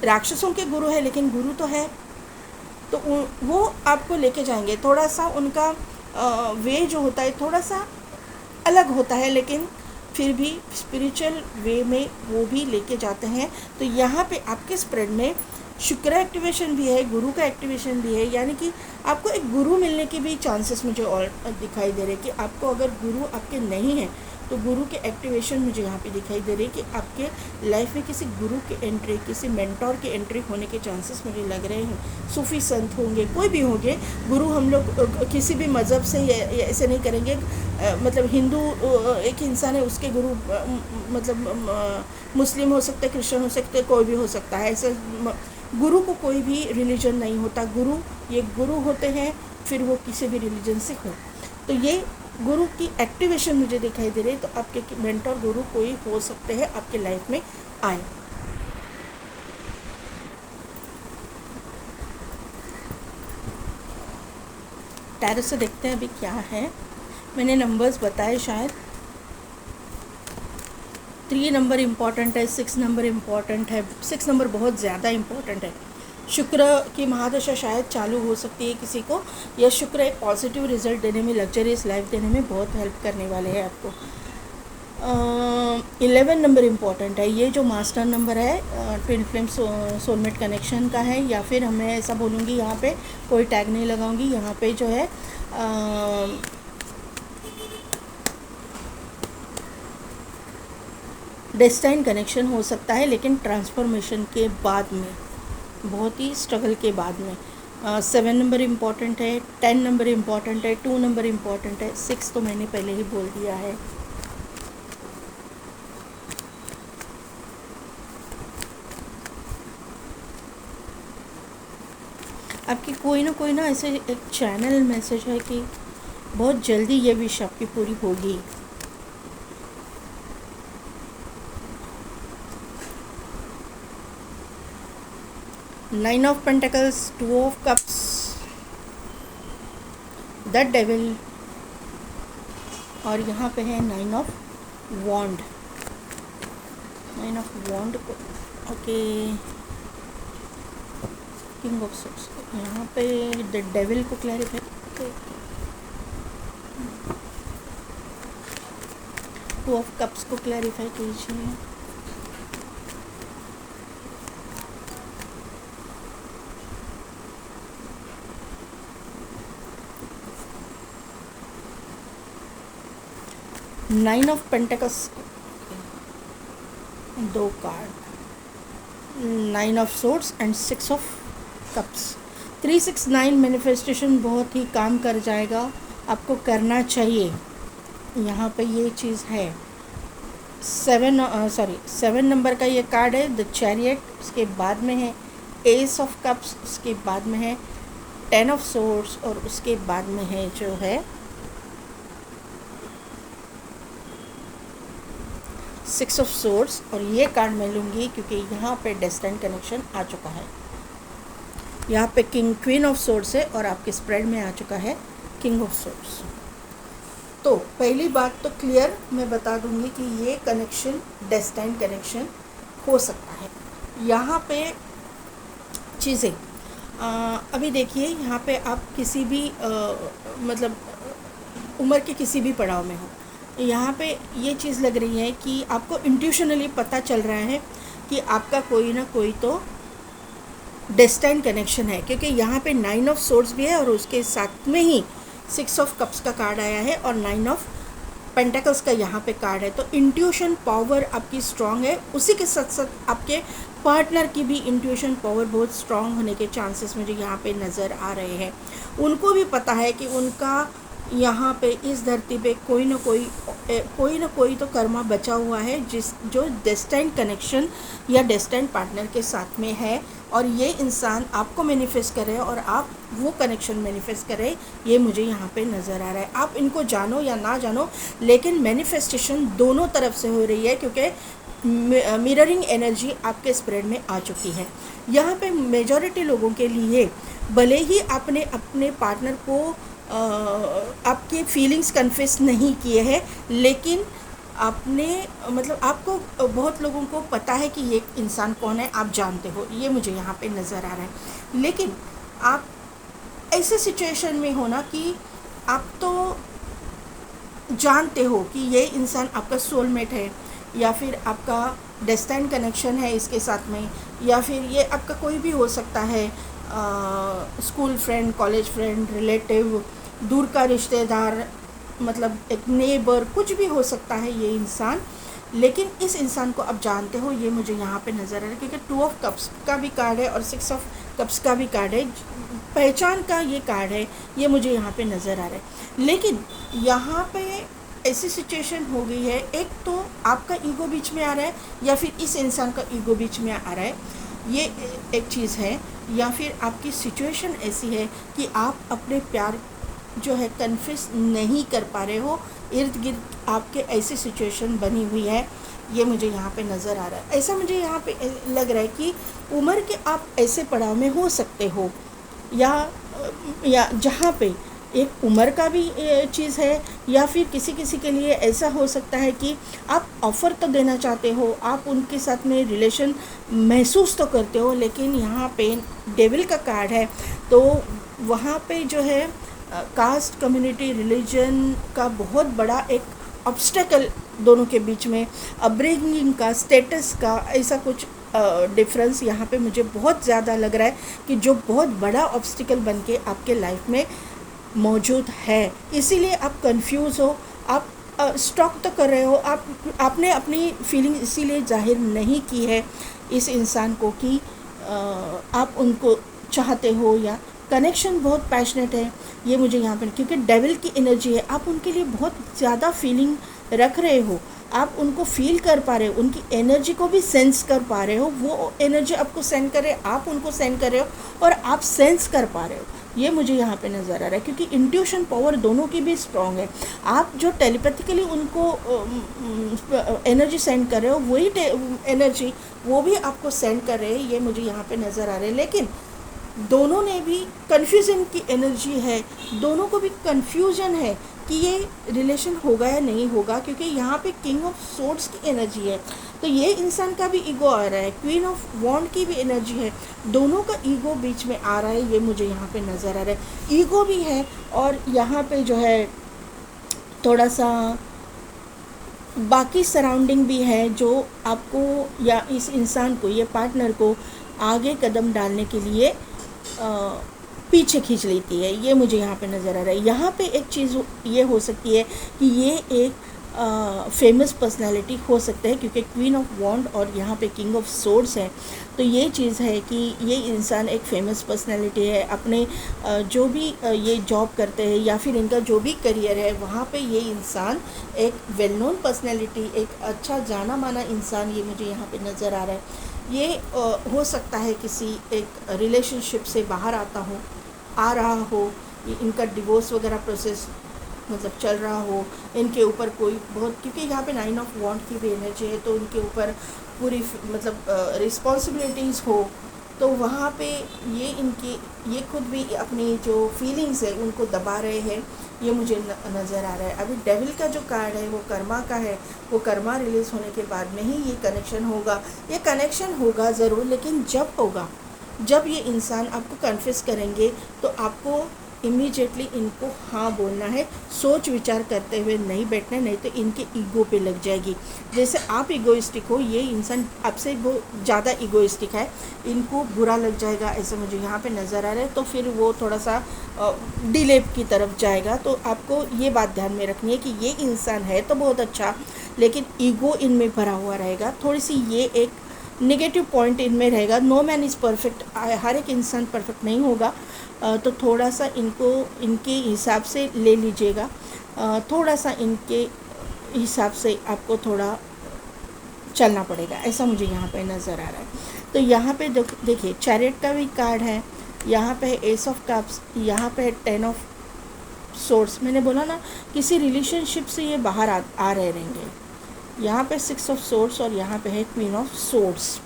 राक्षसों के गुरु है, लेकिन गुरु तो है। तो वो आपको लेके जाएंगे। थोड़ा सा उनका वे जो होता है थोड़ा सा अलग होता है, लेकिन फिर भी स्पिरिचुअल वे में वो भी लेके जाते हैं। तो यहाँ पे आपके स्प्रेड में शुक्र एक्टिवेशन भी है, गुरु का एक्टिवेशन भी है, यानी कि आपको एक गुरु मिलने के भी चांसेस मुझे और दिखाई दे रहे हैं कि आपको अगर गुरु आपके नहीं है तो गुरु के एक्टिवेशन मुझे यहाँ पे दिखाई दे रही है कि आपके लाइफ में किसी गुरु की एंट्री, किसी मेंटोर की एंट्री होने के चांसेस मुझे लग रहे हैं। सूफी संत होंगे, कोई भी होंगे। गुरु हम लोग किसी भी मज़हब से ऐसे नहीं करेंगे। मतलब हिंदू एक इंसान है, उसके गुरु मतलब मुस्लिम हो सकते, क्रिश्चियन हो सकते, कोई भी हो सकता है। ऐसे गुरु को कोई भी रिलीजन नहीं होता। गुरु ये गुरु होते हैं, फिर वो किसी भी रिलीजन से हो। तो ये गुरु की एक्टिवेशन मुझे दिखाई दे रही है। तो आपके मेंटर गुरु कोई हो सकते हैं, आपके लाइफ में आए। टैरो से देखते हैं अभी क्या है। मैंने नंबर्स बताए शायद। 3 नंबर इम्पॉर्टेंट है, 6 नंबर इम्पॉर्टेंट है। 6 नंबर बहुत ज़्यादा इम्पॉर्टेंट है। शुक्र की महादशा शायद चालू हो सकती है किसी को। यह शुक्र एक पॉजिटिव रिजल्ट देने में, लग्जरियस लाइफ देने में बहुत हेल्प करने वाले हैं आपको। 11 नंबर इम्पॉर्टेंट है। ये जो मास्टर नंबर है ट्विन फ्लेम सोलमेट कनेक्शन का है, या फिर हमें ऐसा बोलूँगी, यहाँ पे कोई टैग नहीं लगाऊंगी। यहाँ पे जो है डेस्टाइन कनेक्शन हो सकता है, लेकिन ट्रांसफॉर्मेशन के बाद में, बहुत ही स्ट्रगल के बाद में। 7 नंबर इम्पॉर्टेंट है, 10 नंबर इम्पॉर्टेंट है, 2 नंबर इम्पॉर्टेंट है, 6 तो मैंने पहले ही बोल दिया है। आपकी कोई ना ऐसे एक चैनल मैसेज है कि बहुत जल्दी ये विश आपकी पूरी होगी। Nine of pentacles, 2 of cups, the devil, और यहाँ पे है 9 ऑफ वॉन्ड। 9 ऑफ वॉन्ड को ओके, किंग ऑफ सोर्स, यहाँ पे द डेविल को क्लैरिफाई। 2 ऑफ कप्स को क्लैरिफाई कीजिए। Nine of pentacles, 2 card, 9 of swords and 6 of cups. 369 manifestation बहुत ही काम कर जाएगा, आपको करना चाहिए। यहाँ पे ये चीज़ है। 7 नंबर का ये कार्ड है, द चैरियट, उसके बाद में है एस ऑफ कप्स, उसके बाद में है 10 ऑफ सोर्ड्स, और उसके बाद में है जो है 6 ऑफ सोर्ड्स। और ये कार्ड मैं लूँगी क्योंकि यहाँ पे डेस्टाइन कनेक्शन आ चुका है। यहाँ पे किंग क्वीन ऑफ सोर्ड्स है, और आपके स्प्रेड में आ चुका है किंग ऑफ सोर्ड्स। तो पहली बात तो क्लियर मैं बता दूंगी कि ये कनेक्शन डेस्टाइन कनेक्शन हो सकता है। यहाँ पे चीज़ें अभी देखिए, यहाँ पे आप किसी भी मतलब उम्र के किसी भी पड़ाव में हो, यहाँ पे ये चीज़ लग रही है कि आपको इंट्यूशनली पता चल रहा है कि आपका कोई ना कोई तो डेस्टाइन कनेक्शन है, क्योंकि यहाँ पे 9 ऑफ सोर्ड्स भी है और उसके साथ में ही 6 ऑफ कप्स का कार्ड आया है और 9 ऑफ पेंटिकल्स का यहाँ पे कार्ड है। तो इंट्यूशन पावर आपकी स्ट्रांग है, उसी के साथ साथ आपके पार्टनर की भी इंट्यूशन पावर बहुत स्ट्रांग होने के चांसेस मुझे यहाँ पे नज़र आ रहे हैं। उनको भी पता है कि उनका यहाँ पे इस धरती पे कोई ना कोई तो कर्मा बचा हुआ है जो डेस्टाइन कनेक्शन या डेस्टाइन पार्टनर के साथ में है, और ये इंसान आपको मैनिफेस्ट करे और आप वो कनेक्शन मैनिफेस्ट करें, ये मुझे यहाँ पे नज़र आ रहा है। आप इनको जानो या ना जानो, लेकिन मैनिफेस्टेशन दोनों तरफ से हो रही है, क्योंकि मिररिंग एनर्जी आपके स्प्रेड में आ चुकी है। यहाँ पे मेजॉरिटी लोगों के लिए भले ही आपने अपने पार्टनर को आपके फीलिंग्स कन्फेस नहीं किए हैं, लेकिन आपने मतलब आपको बहुत लोगों को पता है कि ये इंसान कौन है, आप जानते हो, ये मुझे यहाँ पे नज़र आ रहा है। लेकिन आप ऐसे सिचुएशन में हो ना कि आप तो जानते हो कि ये इंसान आपका सोलमेट है, या फिर आपका डेस्टाइन कनेक्शन है इसके साथ में, या फिर ये आपका कोई भी हो सकता है, school friend, college friend, relative, दूर का रिश्तेदार, मतलब एक नेबर, कुछ भी हो सकता है ये इंसान। लेकिन इस इंसान को आप जानते हो, ये मुझे यहाँ पे नज़र आ रहा है, क्योंकि 2 ऑफ कप्स का भी कार्ड है और 6 ऑफ कप्स का भी कार्ड है। पहचान का ये कार्ड है, ये मुझे यहाँ पे नज़र आ रहा है। लेकिन यहाँ पे ऐसी सिचुएशन हो गई है, एक तो आपका ईगो बीच में आ रहा है या फिर इस इंसान का ईगो बीच में आ रहा है, ये एक चीज़ है। या फिर आपकी सिचुएशन ऐसी है कि आप अपने प्यार जो है कन्फेस नहीं कर पा रहे हो, इर्द गिर्द आपके ऐसी सिचुएशन बनी हुई है, ये मुझे यहाँ पे नज़र आ रहा है। ऐसा मुझे यहाँ पे लग रहा है कि उम्र के आप ऐसे पड़ाव में हो सकते हो, या जहाँ पे एक उम्र का भी चीज़ है, या फिर किसी किसी के लिए ऐसा हो सकता है कि आप ऑफ़र तो देना चाहते हो, आप उनके साथ में रिलेशन महसूस तो करते हो, लेकिन यहाँ पे डेविल का कार्ड है, तो वहाँ पे जो है कास्ट, कम्युनिटी, रिलीजन का बहुत बड़ा एक ऑब्स्टेकल दोनों के बीच में, अपब्रिंगिंग का, स्टेटस का, ऐसा कुछ डिफरेंस यहाँ पे मुझे बहुत ज़्यादा लग रहा है कि जो बहुत बड़ा ऑब्स्टिकल बन के आपके लाइफ में मौजूद है। इसीलिए आप कंफ्यूज हो, आप स्टॉक तो कर रहे हो, आपने अपनी फीलिंग इसीलिए जाहिर नहीं की है इस इंसान को कि आप उनको चाहते हो, या कनेक्शन बहुत पैशनेट है, ये मुझे यहाँ पर, क्योंकि डेविल की एनर्जी है, आप उनके लिए बहुत ज़्यादा फीलिंग रख रहे हो, आप उनको फील कर पा रहे हो, उनकी एनर्जी को भी सेंस कर पा रहे हो, वो एनर्जी आपको सेंड कर रहे हो, आप उनको सेंड कर रहे हो, और आप सेंस कर पा रहे हो, ये मुझे यहाँ पे नज़र आ रहा है। क्योंकि इंट्यूशन पावर दोनों की भी स्ट्रॉन्ग है, आप जो टेलीपैथिकली उनको एनर्जी सेंड कर रहे हो, वही एनर्जी वो भी आपको सेंड कर रहे हैं, ये मुझे यहाँ पे नज़र आ रहा है। लेकिन दोनों ने भी कन्फ्यूज़न की एनर्जी है, दोनों को भी कन्फ्यूजन है कि ये रिलेशन होगा या नहीं होगा, क्योंकि यहाँ पे किंग ऑफ सोर्ड्स की एनर्जी है, तो ये इंसान का भी ईगो आ रहा है, क्वीन ऑफ वॉन्ड की भी एनर्जी है, दोनों का ईगो बीच में आ रहा है, ये मुझे यहाँ पे नज़र आ रहा है। ईगो भी है और यहाँ पे जो है थोड़ा सा बाकी सराउंडिंग भी है, जो आपको या इस इंसान को, ये पार्टनर को आगे कदम डालने के लिए पीछे खींच लेती है, ये मुझे यहाँ पे नज़र आ रहा है। यहाँ पे एक चीज़ ये हो सकती है कि ये एक फेमस पर्सनालिटी हो सकता है, क्योंकि क्वीन ऑफ वॉन्ड और यहाँ पे किंग ऑफ सोर्ड्स है, तो ये चीज़ है कि ये इंसान एक फेमस पर्सनालिटी है, अपने जो भी ये जॉब करते हैं या फिर इनका जो भी करियर है, वहाँ पे ये इंसान एक वेल नोन पर्सनैलिटी, एक अच्छा जाना माना इंसान, ये मुझे यहाँ पे नज़र आ रहा है। ये हो सकता है किसी एक रिलेशनशिप से बाहर आ रहा हो, इनका डिवोर्स वगैरह प्रोसेस मतलब चल रहा हो, इनके ऊपर कोई बहुत, क्योंकि यहाँ पे 9 ऑफ वॉन्ड की भी एनर्जी है, तो इनके ऊपर पूरी मतलब रिस्पॉन्सिबिलिटीज़ हो, तो वहाँ पे ये खुद भी अपनी जो फीलिंग्स है उनको दबा रहे हैं, ये मुझे नज़र आ रहा है। अभी डेविल का जो कार्ड है वो कर्मा का है, वो कर्मा रिलीज़ होने के बाद में ही ये कनेक्शन होगा ज़रूर, लेकिन जब ये इंसान आपको कन्फेस करेंगे तो आपको इमीडिएटली इनको हाँ बोलना है, सोच विचार करते हुए नहीं बैठना है, नहीं तो इनके ईगो पे लग जाएगी। जैसे आप ईगोइस्टिक हो, ये इंसान आपसे वो ज़्यादा ईगोइस्टिक है, इनको बुरा लग जाएगा, ऐसे मुझे यहाँ पे नज़र आ रहा है, तो फिर वो थोड़ा सा डिले की तरफ जाएगा। तो आपको ये बात ध्यान में रखनी है कि ये इंसान है तो बहुत अच्छा, लेकिन ईगो इनमें भरा हुआ रहेगा, थोड़ी सी ये एक नेगेटिव पॉइंट इनमें रहेगा। नो मैन इज़ परफेक्ट, हर एक इंसान परफेक्ट नहीं होगा, तो थोड़ा सा इनको इनके हिसाब से ले लीजिएगा, थोड़ा सा इनके हिसाब से आपको थोड़ा चलना पड़ेगा, ऐसा मुझे यहाँ पे नज़र आ रहा है। तो यहाँ पे देखिए चैरियट का भी कार्ड है, यहाँ पे है एस ऑफ कप्स, यहाँ पे है 10 ऑफ सोर्ड्स। मैंने बोला ना किसी रिलेशनशिप से ये बाहर आ रहे रहेंगे। यहाँ पे 6 ऑफ सोर्ड्स और यहाँ पे है queen of swords.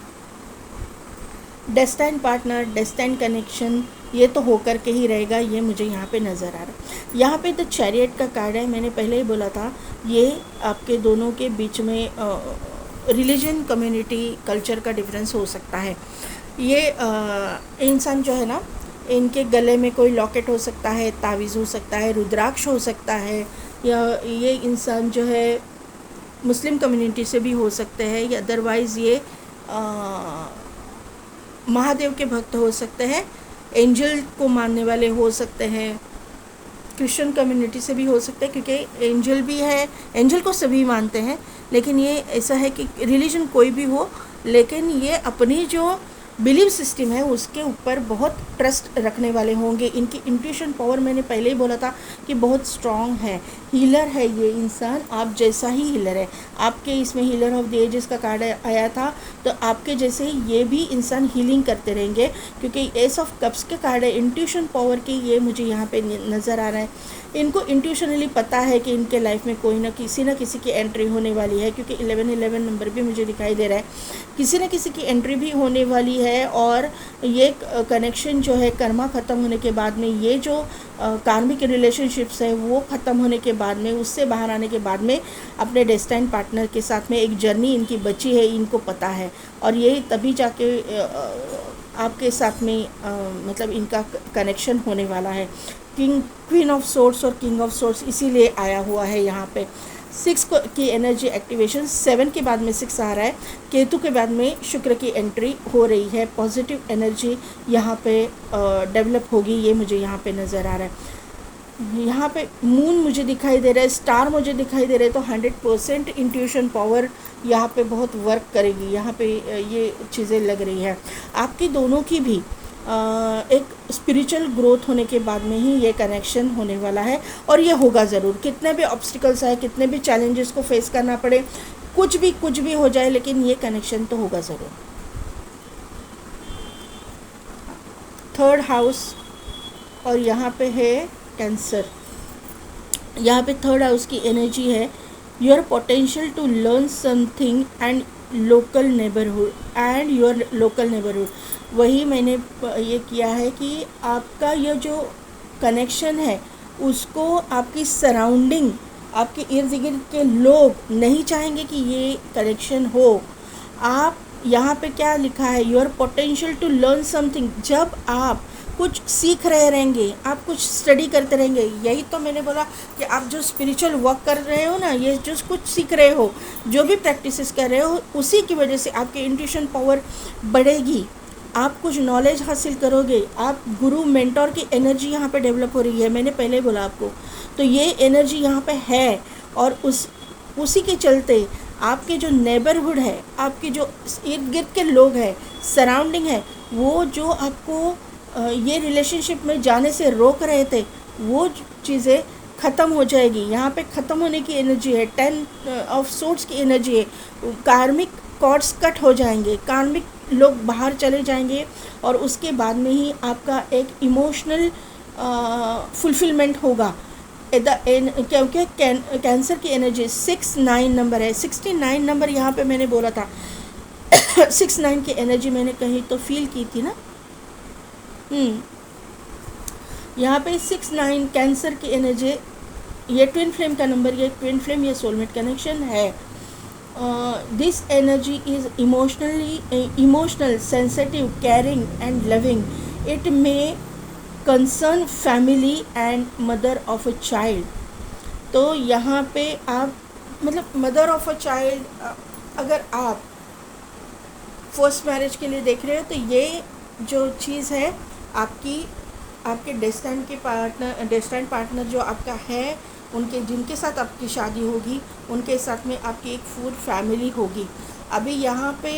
Destined partner, destined connection, ये तो होकर के ही रहेगा, ये मुझे यहाँ पे नज़र आ रहा है। यहाँ पे द चैरियट का कार्ड है, मैंने पहले ही बोला था, ये आपके दोनों के बीच में रिलीजन, कम्युनिटी, कल्चर का डिफरेंस हो सकता है। ये इंसान जो है ना, इनके गले में कोई लॉकेट हो सकता है, तावीज़ हो सकता है, रुद्राक्ष हो सकता है, या ये इंसान जो है मुस्लिम कम्युनिटी से भी हो सकते हैं, या अदरवाइज़ ये महादेव के भक्त हो सकते हैं, एंजल को मानने वाले हो सकते हैं, क्रिश्चियन कम्युनिटी से भी हो सकता है, क्योंकि एंजल भी है, एंजल को सभी मानते हैं, लेकिन ये ऐसा है कि रिलीजन कोई भी हो, लेकिन ये अपनी जो बिलीव सिस्टम है उसके ऊपर बहुत ट्रस्ट रखने वाले होंगे। इनकी इंट्यूशन पावर मैंने पहले ही बोला था कि बहुत स्ट्रॉन्ग है। हीलर है ये इंसान, आप जैसा ही हीलर है। आपके इसमें हीलर ऑफ द एजेस का कार्ड आया था, तो आपके जैसे ही ये भी इंसान हीलिंग करते रहेंगे, क्योंकि एस ऑफ कप्स के कार्ड है इंट्यूशन पावर की, ये मुझे यहाँ पे नज़र आ रहा है। इनको इंट्यूशनली पता है कि इनके लाइफ में कोई ना किसी की एंट्री होने वाली है, क्योंकि 1111 नंबर भी मुझे दिखाई दे रहा है, किसी न किसी की एंट्री भी होने वाली है। और ये कनेक्शन जो है कर्मा ख़त्म होने के बाद में, ये जो कार्मिक रिलेशनशिप्स है वो ख़त्म होने के बाद में, उससे बाहर आने के बाद में अपने डेस्टाइन पार्टनर के साथ में एक जर्नी इनकी बची है, इनको पता है। और ये तभी जाके आपके साथ में मतलब इनका कनेक्शन होने वाला है। क्वीन ऑफ सोर्ड्स और किंग ऑफ सोर्ड्स इसीलिए आया हुआ है यहाँ पे। 6 की एनर्जी एक्टिवेशन, 7 के बाद में 6 आ रहा है, केतु के बाद में शुक्र की एंट्री हो रही है। पॉजिटिव एनर्जी यहाँ पे डेवलप होगी, ये मुझे यहाँ पे नज़र आ रहा है। यहाँ पे मून मुझे दिखाई दे रहा है, स्टार मुझे दिखाई दे रहे हैं, तो 100% इंट्यूशन पावर यहाँ पे बहुत वर्क करेगी। यहाँ पे ये चीज़ें लग रही है। आपकी दोनों की भी एक स्पिरिचुअल ग्रोथ होने के बाद में ही ये कनेक्शन होने वाला है, और ये होगा ज़रूर। कितने भी ऑब्स्टिकल्स आए, कितने भी चैलेंजेस को फेस करना पड़े, कुछ भी हो जाए, लेकिन ये कनेक्शन तो होगा ज़रूर। 3rd हाउस और यहाँ पे है कैंसर। यहाँ पे 3rd हाउस की एनर्जी है your potential to learn something and local neighbourhood वही मैंने ये किया है कि आपका ये जो कनेक्शन है उसको आपकी सराउंडिंग, आपके इर्द गिर्द के लोग नहीं चाहेंगे कि ये कनेक्शन हो। आप यहाँ पे क्या लिखा है, your potential to learn something, जब आप कुछ सीख रहे रहेंगे, आप कुछ स्टडी करते रहेंगे। यही तो मैंने बोला कि आप जो स्पिरिचुअल वर्क कर रहे हो ना, ये जो कुछ सीख रहे हो, जो भी प्रैक्टिसेस कर रहे हो, उसी की वजह से आपकी इंट्यूशन पावर बढ़ेगी, आप कुछ नॉलेज हासिल करोगे। आप गुरु मेंटोर की एनर्जी यहाँ पे डेवलप हो रही है, मैंने पहले बोला आपको। तो ये एनर्जी यहाँ पे है, और उसी के चलते आपके जो नेबरहुड है, आपके जो इर्द गिर्द के लोग हैं, सराउंडिंग है, वो जो आपको ये रिलेशनशिप में जाने से रोक रहे थे, वो चीज़ें ख़त्म हो जाएगी। यहाँ पे ख़त्म होने की एनर्जी है, 10 ऑफ सोर्ड्स की एनर्जी है। कार्मिक कॉर्ड्स कट हो जाएंगे, कार्मिक लोग बाहर चले जाएंगे, और उसके बाद में ही आपका एक इमोशनल फुलफिलमेंट होगा। क्योंकि कैंसर की एनर्जी 6-9 नंबर है, 69 नंबर यहाँ पे मैंने बोला था 6-9 की एनर्जी मैंने कहीं तो फील की थी ना। यहाँ पे 6-9 कैंसर की एनर्जी, ये ट्विन फ्लेम का नंबर, ये ट्विन फ्लेम, ये सोलमेट कनेक्शन है। This energy is emotional, sensitive, caring and loving. It may concern family and mother of a child. तो यहाँ पे आप मतलब मदर ऑफ अ चाइल्ड, अगर आप फर्स्ट मैरिज के लिए देख रहे हो, तो ये जो चीज़ है आपके डेस्टाइन पार्टनर जो आपका है, जिनके साथ आपकी शादी होगी, उनके साथ में आपकी एक फुल फैमिली होगी। अभी यहाँ पे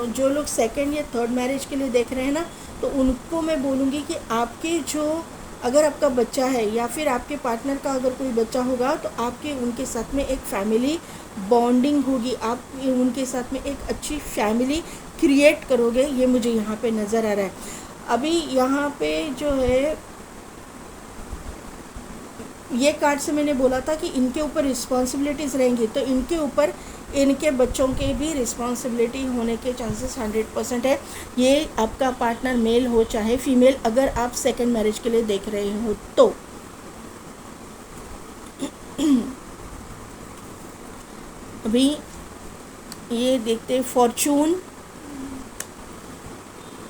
जो लोग 2nd या 3rd मैरिज के लिए देख रहे हैं ना, तो उनको मैं बोलूँगी कि आपके जो, अगर आपका बच्चा है या फिर आपके पार्टनर का अगर कोई बच्चा होगा, तो आपके उनके साथ में एक फैमिली बॉन्डिंग होगी, आप उनके साथ में एक अच्छी फैमिली क्रिएट करोगे, ये मुझे यहाँ पे नज़र आ रहा है। अभी यहाँ पे जो है ये कार्ड से मैंने बोला था कि इनके ऊपर रिस्पॉन्सिबिलिटीज़ रहेंगी, तो इनके ऊपर इनके बच्चों के भी रिस्पॉन्सिबिलिटी होने के चांसेस 100% है। ये आपका पार्टनर मेल हो चाहे फीमेल, अगर आप 2nd मैरिज के लिए देख रहे हो तो। अभी ये देखते हैं Fortune,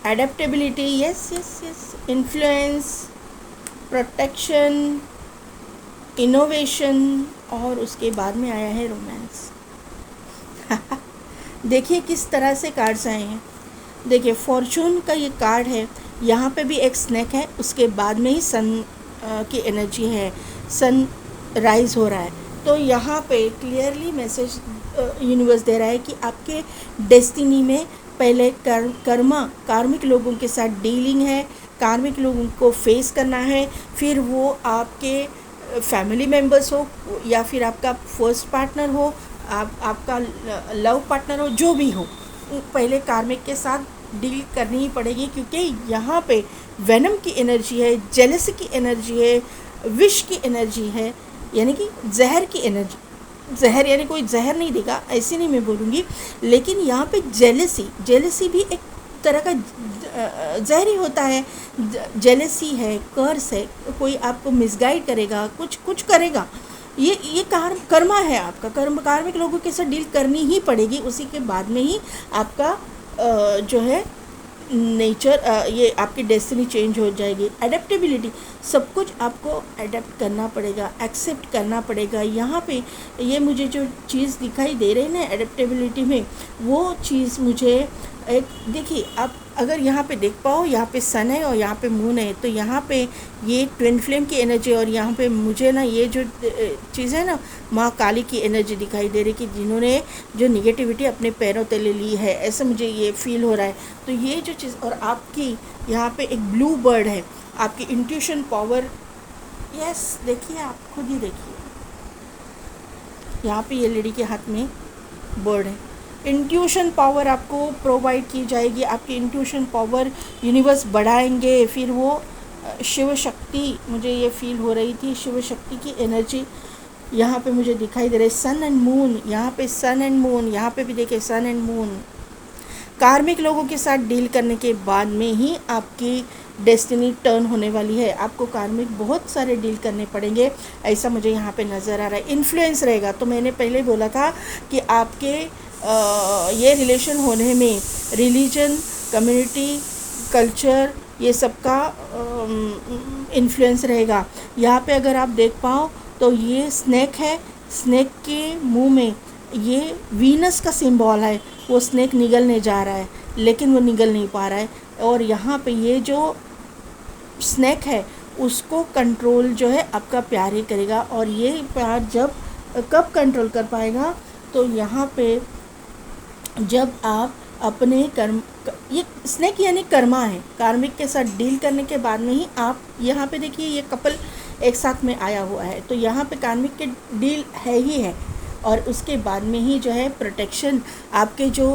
adaptability, yes, influence, protection, innovation, और उसके बाद में आया है रोमांस। देखिए किस तरह से कार्ड्स आए हैं। देखिए फॉर्चून का ये कार्ड है, यहाँ पे भी एक स्नेक है, उसके बाद में ही सन की एनर्जी है, सन राइज हो रहा है। तो यहाँ पे क्लियरली मैसेज यूनिवर्स दे रहा है कि आपके डेस्टिनी में पहले कार्मिक लोगों के साथ डीलिंग है, कार्मिक लोगों को फेस करना है, फिर वो आपके फैमिली मेम्बर्स हो या फिर आपका फर्स्ट पार्टनर हो, आपका लव पार्टनर हो, जो भी हो, पहले कार्मिक के साथ डील करनी ही पड़ेगी, क्योंकि यहाँ पे वेनम की एनर्जी है, जेलसी की एनर्जी है, विश की एनर्जी है, यानी कि जहर की एनर्जी। जहर यानी कोई जहर नहीं देगा, ऐसे नहीं मैं बोलूँगी, लेकिन यहाँ पे जेलसी भी एक तरह का जहर ही होता है। जेलसी है, कर्स है, कोई आपको मिसगाइड करेगा, कुछ करेगा। ये कर्मा है आपका, कार्मिक लोगों के साथ डील करनी ही पड़ेगी। उसी के बाद में ही आपका जो है नेचर, ये आपकी डेस्टिनी चेंज हो जाएगी। एडेप्टेबिलिटी, सब कुछ आपको एडेप्ट करना पड़ेगा, एक्सेप्ट करना पड़ेगा। यहाँ पे ये मुझे जो चीज़ दिखाई दे रही है ना एडेप्टेबिलिटी में, वो चीज़ मुझे एक, देखिए आप अगर यहाँ पे देख पाओ, यहाँ पे सन है और यहाँ पे मून है, तो यहाँ पे ये ट्विन फ्लेम की एनर्जी, और यहाँ पे मुझे ना ये जो चीज़ है ना माँ काली की एनर्जी दिखाई दे रही कि जिन्होंने जो निगेटिविटी अपने पैरों तले ली है, ऐसा मुझे ये फील हो रहा है। तो ये जो चीज़, और आपकी यहाँ पे एक ब्लू बर्ड है, आपकी इंट्यूशन पावर, यस देखिए आप खुद ही देखिए, यहाँ पे ये लेडी के हाथ में बर्ड है। इंट्यूशन पावर आपको प्रोवाइड की जाएगी, आपकी इंट्यूशन पावर यूनिवर्स बढ़ाएंगे। फिर वो शिव शक्ति, मुझे ये फील हो रही थी, शिव शक्ति की एनर्जी यहाँ पे मुझे दिखाई दे रही है। सन एंड मून, यहाँ पे सन एंड मून, यहाँ पे भी देखिए सन एंड मून। कार्मिक लोगों के साथ डील करने के बाद में ही आपकी डेस्टिनी टर्न होने वाली है। आपको कार्मिक बहुत सारे डील करने पड़ेंगे, ऐसा मुझे यहाँ पे नज़र आ रहा है। इन्फ्लुएंस रहेगा, तो मैंने पहले बोला था कि आपके ये रिलेशन होने में रिलीजन, कम्युनिटी, कल्चर, ये सब का इन्फ्लुएंस रहेगा। यहाँ पे अगर आप देख पाओ तो ये स्नेक है, स्नेक के मुंह में ये वीनस का सिंबल है, वो स्नेक निगलने जा रहा है लेकिन वो निगल नहीं पा रहा है। और यहाँ पे ये जो स्नेक है उसको कंट्रोल जो है आपका प्यार ही करेगा, और ये प्यार कब कंट्रोल कर पाएगा, तो यहाँ पे जब आप अपने कर्म, ये स्नेक यानी कर्मा है, कार्मिक के साथ डील करने के बाद में ही आप, यहाँ पे देखिए ये कपल एक साथ में आया हुआ है, तो यहाँ पे कार्मिक के डील है ही है। और उसके बाद में ही जो है प्रोटेक्शन, आपके जो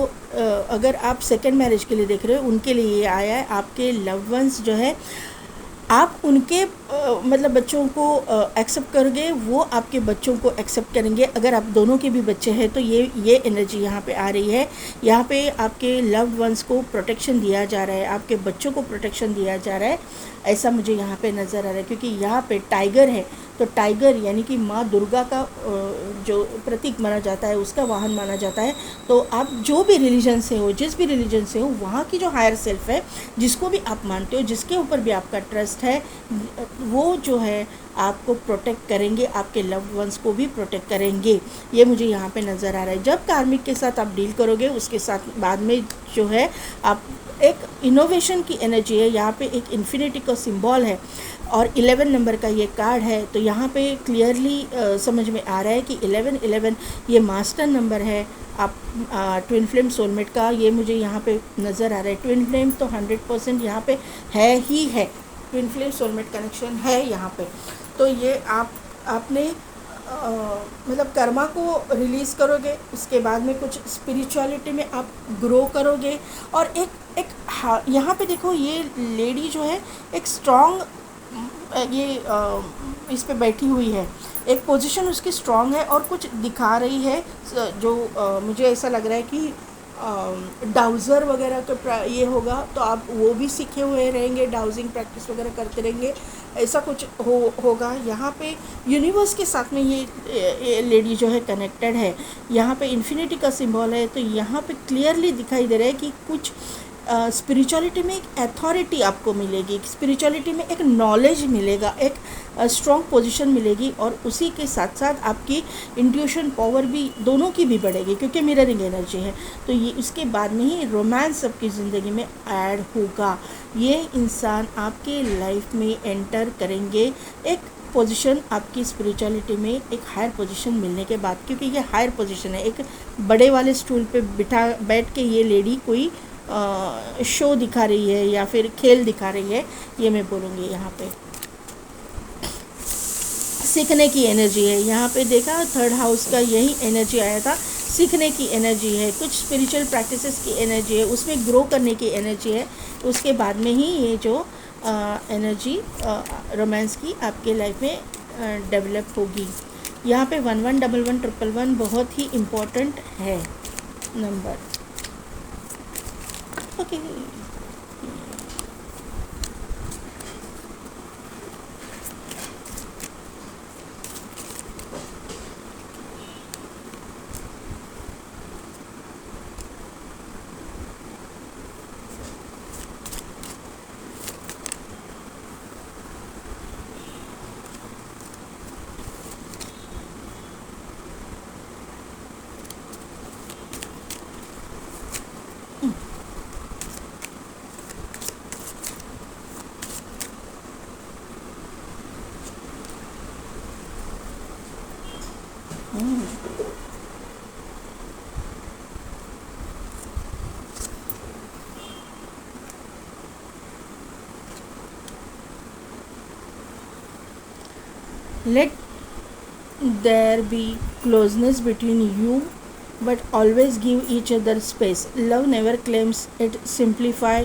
अगर आप सेकेंड मैरिज के लिए देख रहे हो उनके लिए ये आया है। आपके लव वंस जो है, आप उनके मतलब बच्चों को एक्सेप्ट करोगे, वो आपके बच्चों को एक्सेप्ट करेंगे। अगर आप दोनों के भी बच्चे हैं तो ये एनर्जी यहाँ पे आ रही है। यहाँ पे आपके लव वंस को प्रोटेक्शन दिया जा रहा है, आपके बच्चों को प्रोटेक्शन दिया जा रहा है, ऐसा मुझे यहाँ पे नज़र आ रहा है। क्योंकि यहाँ पे टाइगर है, तो टाइगर यानी कि माँ दुर्गा का जो प्रतीक माना जाता है, उसका वाहन माना जाता है। तो आप जो भी रिलीजन से हो, जिस भी रिलीजन से हो, वहाँ की जो हायर सेल्फ है, जिसको भी आप मानते हो, जिसके ऊपर भी आपका ट्रस्ट है, वो जो है आपको प्रोटेक्ट करेंगे, आपके लव्ड वंस को भी प्रोटेक्ट करेंगे। ये मुझे यहाँ पे नज़र आ रहा है। जब कार्मिक के साथ आप डील करोगे, उसके साथ बाद में जो है आप एक इनोवेशन की एनर्जी है, यहाँ पे एक इन्फिनिटी का सिंबल है और 11 नंबर का ये कार्ड है। तो यहाँ पे क्लियरली समझ में आ रहा है कि 11 ये मास्टर नंबर है। आप ट्विन फ्लेम सोलमेट का ये मुझे यहाँ पे नज़र आ रहा है। ट्विन फ्लेम तो 100% यहाँ पे है ही है, ट्विन फ्लेम सोलमेट कनेक्शन है यहाँ पे। तो ये आपने मतलब कर्मा को रिलीज़ करोगे, उसके बाद में कुछ स्पिरिचुअलिटी में आप ग्रो करोगे। और एक यहाँ पे देखो, ये लेडी जो है एक स्ट्रॉन्ग ये इस पे बैठी हुई है, एक पोजीशन उसकी स्ट्रॉन्ग है और कुछ दिखा रही है जो मुझे ऐसा लग रहा है कि डाउज़र वगैरह का ये होगा। तो आप वो भी सीखे हुए रहेंगे, डाउजिंग प्रैक्टिस वगैरह करते रहेंगे, ऐसा कुछ होगा। यहाँ पे यूनिवर्स के साथ में ये लेडी जो है कनेक्टेड है। यहाँ पे इन्फिनिटी का सिंबल है। तो यहाँ पे क्लियरली दिखाई दे रहा है कि कुछ स्पिरिचुअलिटी में एक अथॉरिटी आपको मिलेगी, स्पिरिचुअलिटी में एक नॉलेज मिलेगा, एक स्ट्रॉन्ग पोजीशन मिलेगी, और उसी के साथ साथ आपकी इंट्यूशन पावर भी दोनों की भी बढ़ेगी, क्योंकि मिररिंग एनर्जी है। तो ये इसके बाद में ही रोमांस आपकी ज़िंदगी में ऐड होगा। ये इंसान आपके लाइफ में एंटर करेंगे एक पोजीशन, आपकी स्पिरिचुअलिटी में एक हायर पोजीशन मिलने के बाद, क्योंकि ये हायर पोजीशन है। एक बड़े वाले स्टूल पे बैठ के ये लेडी कोई शो दिखा रही है या फिर खेल दिखा रही है, ये मैं बोलूँगी। यहाँ पे सीखने की एनर्जी है, यहाँ पे देखा थर्ड हाउस का यही एनर्जी आया था, सीखने की एनर्जी है, कुछ स्पिरिचुअल प्रैक्टिसेस की एनर्जी है, उसमें ग्रो करने की एनर्जी है। उसके बाद में ही ये जो एनर्जी रोमांस की आपके लाइफ में डेवलप होगी। यहाँ पे 11111111 बहुत ही इम्पोर्टेंट है number. Okay, let there be closeness between you, but always give each other space. Love never claims, it simplify,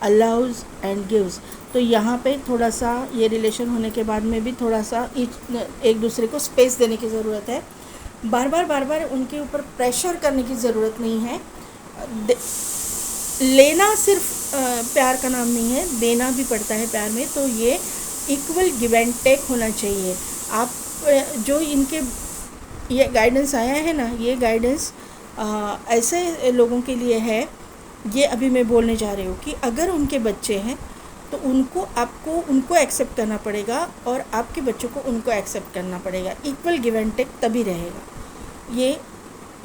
allows and gives. तो यहाँ पे थोड़ा सा ये रिलेशन होने के बाद में भी थोड़ा सा एक दूसरे को स्पेस देने की ज़रूरत है। बार बार उनके ऊपर प्रेशर करने की ज़रूरत नहीं है। लेना सिर्फ प्यार का नाम नहीं है, देना भी पड़ता है प्यार में। तो ये इक्वल गिव एंड टेक होना चाहिए। आप जो इनके ये गाइडेंस आया है ना, ये गाइडेंस ऐसे लोगों के लिए है, ये अभी मैं बोलने जा रही हूँ कि अगर उनके बच्चे हैं तो आपको उनको एक्सेप्ट करना पड़ेगा, और आपके बच्चों को उनको एक्सेप्ट करना पड़ेगा। इक्वल गिव एंड टेक तभी रहेगा। ये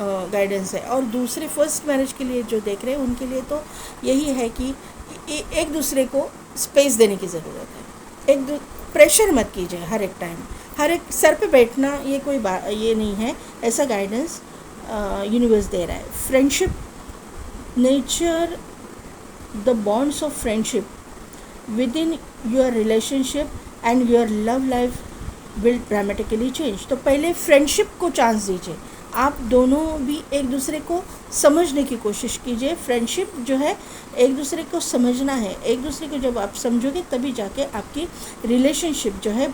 गाइडेंस है। और दूसरे फर्स्ट मैरिज के लिए जो देख रहे हैं उनके लिए तो यही है कि एक दूसरे को स्पेस देने की ज़रूरत है। प्रेशर मत कीजिए हर एक टाइम, हर एक सर पे बैठना, ये कोई बात ये नहीं है। ऐसा गाइडेंस यूनिवर्स दे रहा है। Friendship nature, the bonds of friendship with in your relationship and your love life will dramatically change. तो पहले फ्रेंडशिप को चांस दीजिए, आप दोनों भी एक दूसरे को समझने की कोशिश कीजिए। फ्रेंडशिप जो है एक दूसरे को समझना है। एक दूसरे को जब आप समझोगे तभी जाके आपकी रिलेशनशिप जो है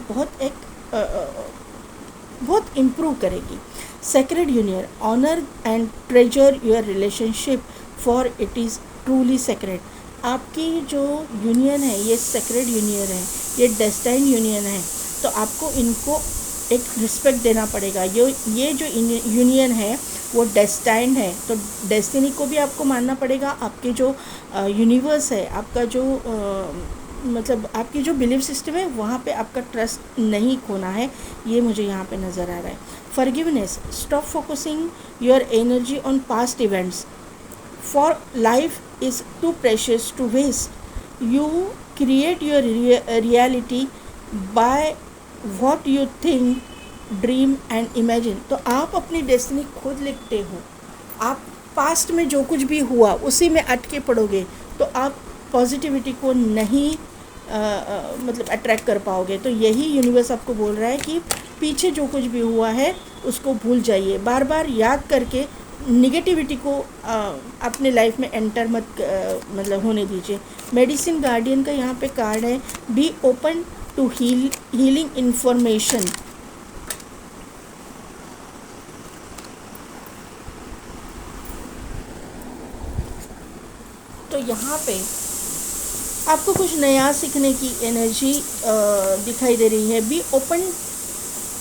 बहुत इम्प्रूव करेगी। Sacred union, honour and treasure your relationship for it is truly sacred. आपकी जो यूनियन है ये सेक्रेड यूनियन है, ये डेस्टाइन यूनियन है। तो आपको इनको एक रिस्पेक्ट देना पड़ेगा। ये जो यूनियन है वो डेस्टाइंड है, तो डेस्टिनी को भी आपको मानना पड़ेगा। आपके जो यूनिवर्स है, आपका जो मतलब आपकी जो बिलीफ सिस्टम है, वहाँ पे आपका ट्रस्ट नहीं खोना है, ये मुझे यहाँ पे नज़र आ रहा है। Forgiveness, stop focusing your energy on past events, for life is too precious to waste. You create your reality by what you think, dream and imagine. तो आप अपनी डेस्टिनी खुद लिखते हो। आप पास्ट में जो कुछ भी हुआ उसी में अटके पड़ोगे तो आप पॉजिटिविटी को नहीं मतलब अट्रैक्ट कर पाओगे। तो यही यूनिवर्स आपको बोल रहा है कि पीछे जो कुछ भी हुआ है उसको भूल जाइए। बार बार याद करके निगेटिविटी को अपने लाइफ में एंटर मत मतलब होने दीजिए। मेडिसिन गार्डियन का यहाँ पे कार्ड है, be open to healing information. तो यहाँ पे आपको कुछ नया सीखने की एनर्जी दिखाई दे रही है। Be open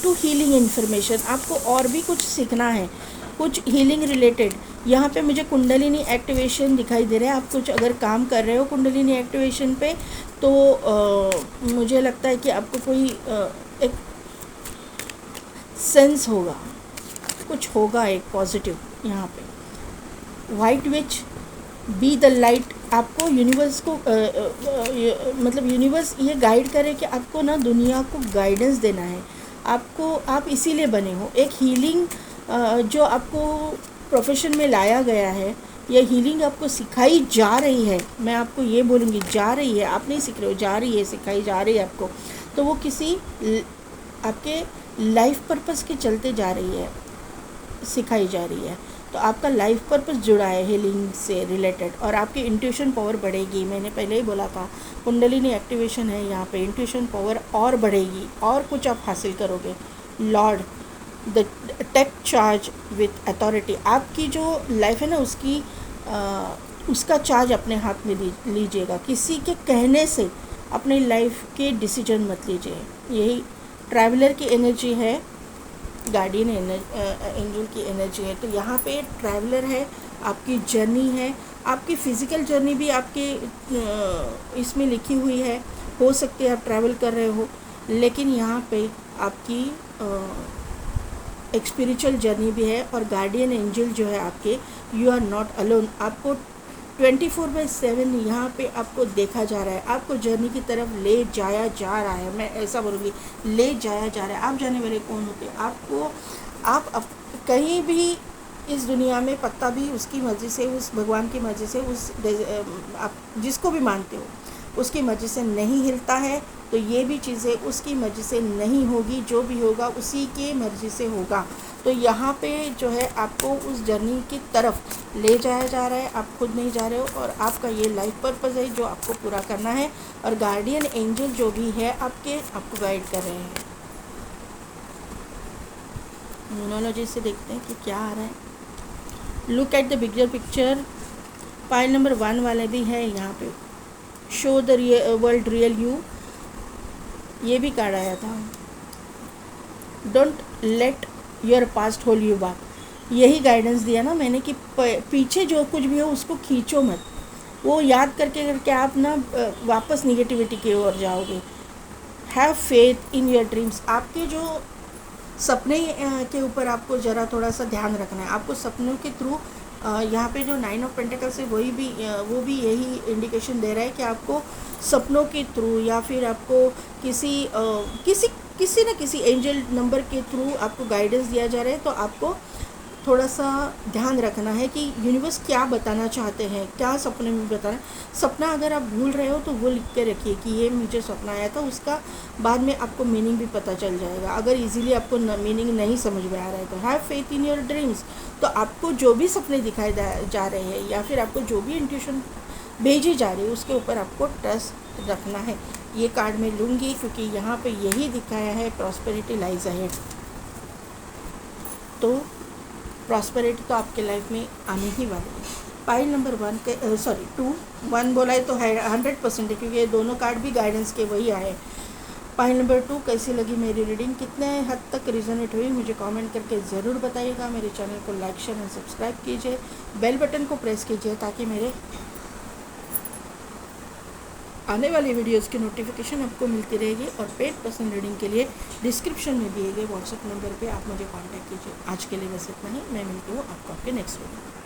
to healing information, आपको और भी कुछ सीखना है, कुछ हीलिंग रिलेटेड। यहाँ पे मुझे कुंडलिनी एक्टिवेशन दिखाई दे रहा है। आप कुछ अगर काम कर रहे हो कुंडलिनी एक्टिवेशन पे तो मुझे लगता है कि आपको कोई एक सेंस होगा, कुछ होगा एक पॉजिटिव यहाँ पे। White which be the light, आपको यूनिवर्स को मतलब यूनिवर्स ये गाइड करे कि आपको ना दुनिया को गाइडेंस देना है आपको, आप इसीलिए बने हो। एक हीलिंग जो आपको प्रोफेशन में लाया गया है, यह हीलिंग आपको सिखाई जा रही है। मैं आपको ये बोलूँगी जा रही है, आप नहीं सीख रहे हो, जा रही है, सिखाई जा रही है आपको। तो वो किसी आपके लाइफ पर्पस के चलते जा रही है, सिखाई जा रही है। तो आपका लाइफ पर्पस जुड़ा है हीलिंग से रिलेटेड, और आपकी इंट्यूशन पावर बढ़ेगी। मैंने पहले ही बोला था कुंडलिनी एक्टिवेशन है यहाँ पे, इंट्यूशन पावर और बढ़ेगी और कुछ आप हासिल करोगे। Lord the take charge with authority, आपकी जो लाइफ है ना उसका चार्ज अपने हाथ में लीजिएगा। किसी के कहने से अपनी लाइफ के डिसीजन मत लीजिए। यही ट्रैवलर की एनर्जी है, गार्डियन एंजल की एनर्जी है। तो यहाँ पे ट्रैवलर है, आपकी जर्नी है, आपकी फ़िज़िकल जर्नी भी आपके इसमें लिखी हुई है। हो सकती है आप ट्रैवल कर रहे हो, लेकिन यहाँ पे आपकी एक स्पिरिचुअल जर्नी भी है। और गार्डियन एंजल जो है आपके, यू आर नॉट अलोन, आपको 24/7 यहाँ पे आपको देखा जा रहा है, आपको जर्नी की तरफ ले जाया जा रहा है। मैं ऐसा बोलूँगी, ले जाया जा रहा है। आप जाने वाले कौन होते हैं? आपको आप कहीं भी इस दुनिया में पत्ता भी उसकी मर्ज़ी से, उस भगवान की मर्ज़ी से, आप जिसको भी मानते हो उसकी मर्ज़ी से नहीं हिलता है। तो ये भी चीज़ें उसकी मर्ज़ी से नहीं होगी, जो भी होगा उसी के मर्ज़ी से होगा। तो यहाँ पे जो है आपको उस जर्नी की तरफ ले जाया जा रहा है, आप खुद नहीं जा रहे हो। और आपका ये लाइफ पर्पस है जो आपको पूरा करना है। और गार्डियन एंजल जो भी है आपको गाइड कर रहे हैं। न्यूमरोलॉजी से देखते हैं कि क्या आ रहा है। Look at the bigger picture, pile number 1 वाले भी है यहाँ पे। Show the world real you, ये भी कार्ड आया था। Don't let your past hold you back, यही गाइडेंस दिया ना मैंने कि पीछे जो कुछ भी हो उसको खींचो मत, वो याद करके आप ना वापस निगेटिविटी की ओर जाओगे। Have faith in your dreams, आपके जो सपने के ऊपर आपको ज़रा थोड़ा सा ध्यान रखना है। आपको सपनों के थ्रू यहाँ पे जो 9 ऑफ पेंटिकल्स है वो भी यही इंडिकेशन दे रहा है कि आपको सपनों के थ्रू या फिर आपको किसी न किसी एंजल नंबर के थ्रू आपको गाइडेंस दिया जा रहा है। तो आपको थोड़ा सा ध्यान रखना है कि यूनिवर्स क्या बताना चाहते हैं, क्या सपने में बताना। सपना अगर आप भूल रहे हो तो वो लिख के रखिए कि ये मुझे सपना आया था, उसका बाद में आपको मीनिंग भी पता चल जाएगा। अगर इजीली आपको मीनिंग नहीं समझ में आ रहा है तो have faith in your dreams. तो आपको जो भी सपने दिखाए जा रहे हैं या फिर आपको जो भी इंट्यूशन भेजी जा रही है उसके ऊपर आपको ट्रस्ट रखना है। ये कार्ड मैं लूँगी क्योंकि यहाँ पे यही दिखाया है, प्रॉस्पेरिटी लाइज अहेड। तो प्रॉस्पेरिटी तो आपके लाइफ में आने ही वाली है। पाइल नंबर 1 बोला है तो है 100% है, क्योंकि ये दोनों कार्ड भी गाइडेंस के वही आए। पाइल नंबर 2 कैसी लगी मेरी रीडिंग, कितने हद तक रिजोनेट हुई, मुझे कमेंट करके ज़रूर बताइएगा। मेरे चैनल को लाइक शेयर और सब्सक्राइब कीजिए, बेल बटन को प्रेस कीजिए ताकि मेरे आने वाली वीडियोस की नोटिफिकेशन आपको मिलती रहेगी। और पेड पर्सनल रीडिंग के लिए डिस्क्रिप्शन में दिए गए व्हाट्सएप नंबर पे आप मुझे कांटेक्ट कीजिए। आज के लिए बस इतना ही, मैं मिलती हूँ आपको आपके नेक्स्ट वीडियो।